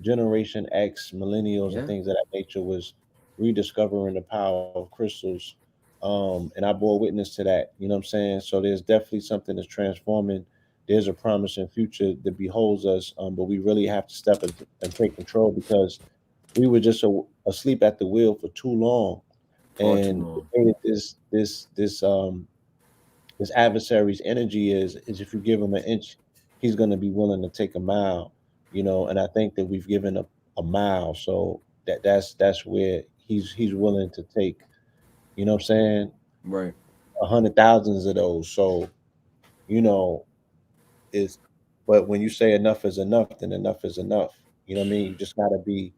Generation X, millennials, and yeah, things of that nature was rediscovering the power of crystals. And I bore witness to that. You know what I'm saying? So there's definitely something that's transforming. There's a promising future that beholds us, but we really have to step and take control because we were just asleep at the wheel for too long. far too And the long. way that this adversary's energy is if you give him an inch, he's going to be willing to take a mile. And I think that we've given a mile, so that's where he's willing to take. You know what I'm saying? Right. A hundred thousands of those. So you know is, but when you say enough is enough, then enough is enough. You know what I mean? You just gotta be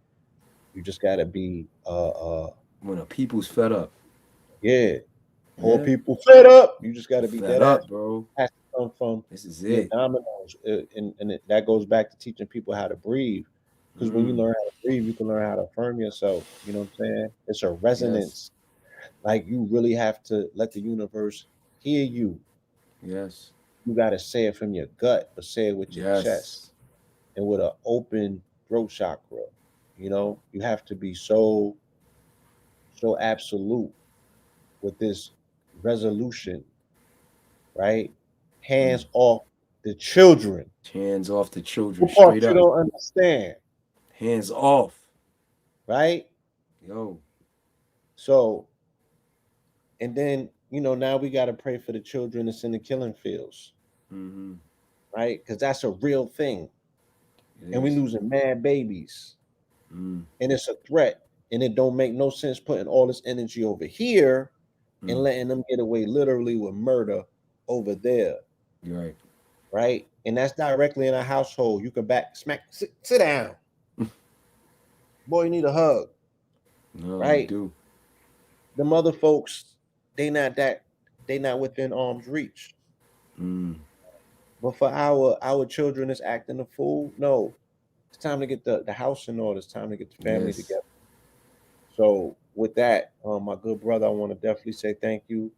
When the people's fed up, yeah. Poor yeah, people fed up. You just gotta be fed dead ass. up, bro. Has to come from This is your it. dominoes, that goes back to teaching people how to breathe. Because when you Mm, learn how to breathe, you can learn how to affirm yourself. You know what I'm saying? It's a yes. resonance. Like you really have to let the universe hear you. Yes. You got to say it from your gut, but say it with your chest Yes. and with an open throat chakra. You know, you have to be so absolute with this resolution, right? Mm. Hands off the children. Hands off the children, What part straight you up. don't understand, Hands off. right? Yo. So, and then now we got to pray for the children that's in the killing fields, Mm-hmm. right? Because that's a real thing, It and we is. losing mad babies, Mm. and it's a threat, and it don't make no sense putting all this energy over here and Mm. letting them get away literally with murder over there, You're right. right? And that's directly in a household. You can back smack, sit down, boy. You need a hug, No, you right? do. The mother folks, they not that, they not within arm's reach. Mm. But for our children that's acting a fool, no, it's time to get the house in order. It's time to get the family Yes. together. So with that, my good brother, I want to definitely say thank you.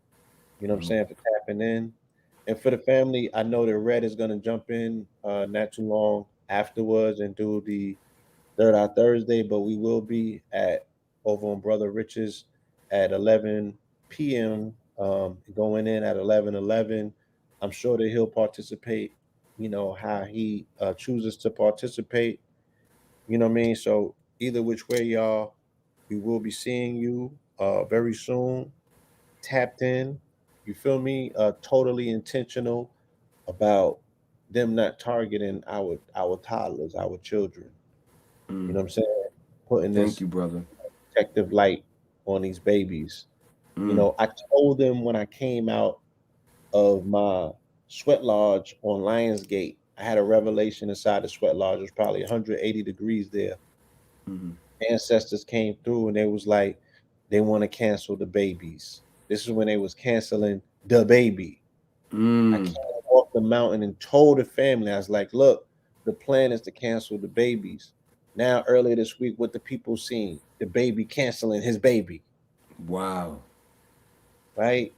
You know what I'm Mm. saying, for tapping in. And for the family, I know that Red is gonna jump in not too long afterwards and do the Third Eye Thursday, but we will be at over on Brother Rich's at 11 p.m. Going in at 11:11. I'm sure that he'll participate. How he chooses to participate. You know what I mean? So either which way, y'all, we will be seeing you very soon. Tapped in. You feel me? Totally intentional about them not targeting our toddlers, our children. You Mm. know what I'm saying? Putting Thank this you, brother. protective light on these babies. Mm. I told them when I came out of my sweat lodge on Lionsgate, I had a revelation inside the sweat lodge. It was probably 180 degrees there. Mm-hmm. Ancestors came through and they was like, they want to cancel the babies. This is when they was canceling the baby. I Mm. came off the mountain and told the family, I was like, look, the plan is to cancel the babies. Now, earlier this week, what the people seen, the baby canceling his baby, Wow. right?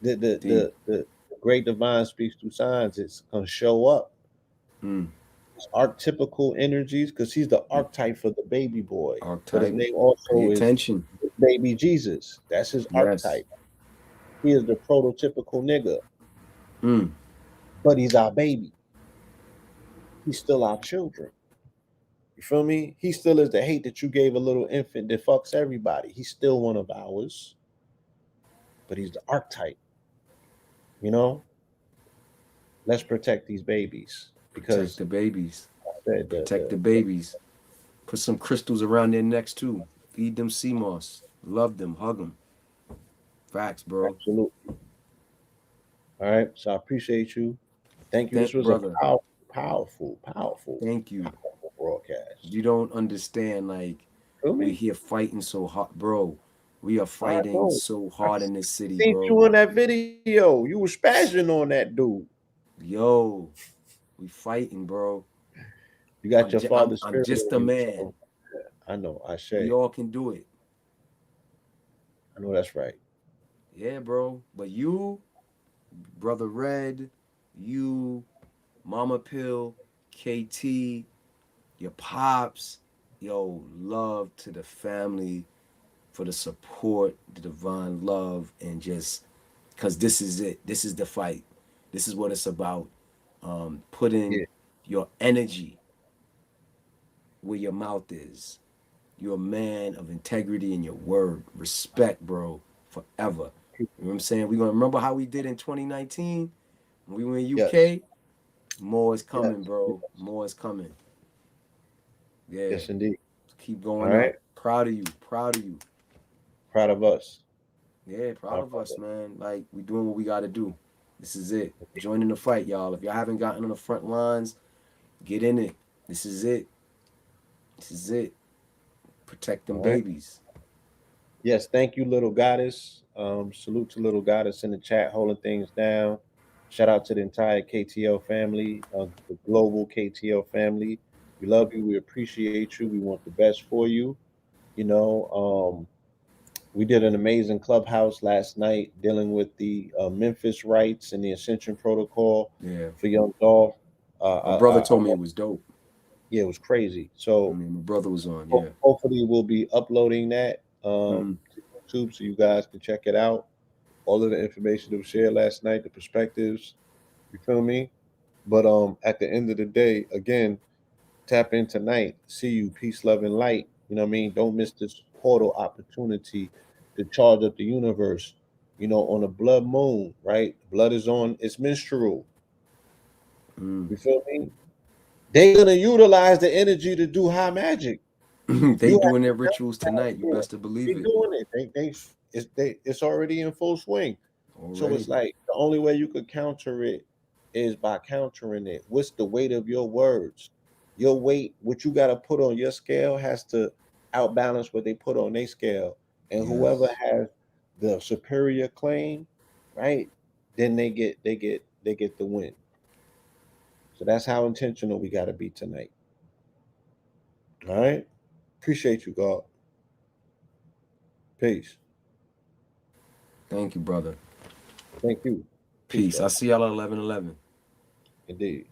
The the Deep. the the, the great divine speaks through signs. It's gonna show up. Mm. It's archetypical energies because he's the archetype for the baby boy, but his Archetype. name Pay also is attention. baby Jesus. That's his Yes. archetype. He is the prototypical nigga, Mm. but he's our baby. He's still our children. You feel me? He still is the hate that you gave a little infant that fucks everybody. He's still one of ours, but he's the archetype. You know, let's protect these babies Protect because the babies. Protect the the babies. Put some crystals around their necks too. Feed them sea moss. Love them. Hug them. Facts, bro. absolutely. All right. So I appreciate you. Thank you. This Thank was a brother. Thank you. powerful broadcast. You don't understand. Like Feel we me? here fighting so hard, bro. We are I fighting know. so I hard in this city, seen you bro. on that video. You was spazzing on that dude. Yo, we fighting, bro. You got your father's I'm spirit just on a you. man. So I know. I We say. all can do it. I know that's right. Yeah, bro. But you, brother Red, you, Mama Pill, KT, your pops, yo, love to the family for the support, the divine love, and just because this is it. This is the fight. This is what it's about. Putting Yeah. your energy where your mouth is. You're a man of integrity in your word. Respect, bro, forever. You know what I'm saying? We're gonna remember how we did in 2019 when we were in Yes. UK. More is Yes. coming, bro. More is coming. Yeah. Yes, indeed. Keep All going right. up. Proud of you. Proud of you. Proud of us. Yeah, My proud of us, brother. man. Like we doing what we gotta do. This is it. Join in the fight, y'all. If y'all haven't gotten on the front lines, get in it. This is it. This is it. Protect them All right. babies. Yes, thank you, little goddess. Salute to little goddess in the chat, holding things down. Shout out to the entire KTL family, the global KTL family. We love you. We appreciate you. We want the best for you. You know, We did an amazing clubhouse last night dealing with the Memphis rights and the Ascension Protocol Yeah. for Young Dolph. My brother told me it was dope. Yeah, it was crazy. I So mean, my brother was on. Yeah. hopefully we'll be uploading that Mhm. to YouTube so you guys can check it out. All of the information that was shared last night, the perspectives, you feel me? But at the end of the day, again, tap in tonight. See you, peace, love, and light. You know what I mean? Don't miss this portal opportunity to charge up the universe. You know, on a blood moon, right? Blood is on, it's menstrual. Mm. You feel me? They're gonna utilize the energy to do high magic. They You doing their have rituals tonight. You best to believe they it. doing it. It's already in full swing. So Already. it's like the only way you could counter it is by countering it. What's the weight of your words? Your weight, what you got to put on your scale, has to outbalance what they put on their scale. And whoever Yes. has the superior claim, right? Then they get the win. So that's how intentional we got to be tonight. All right. Appreciate you, God. Peace. Thank you, brother. Thank you. Peace, Peace. I brother. see y'all at 11:11. Indeed.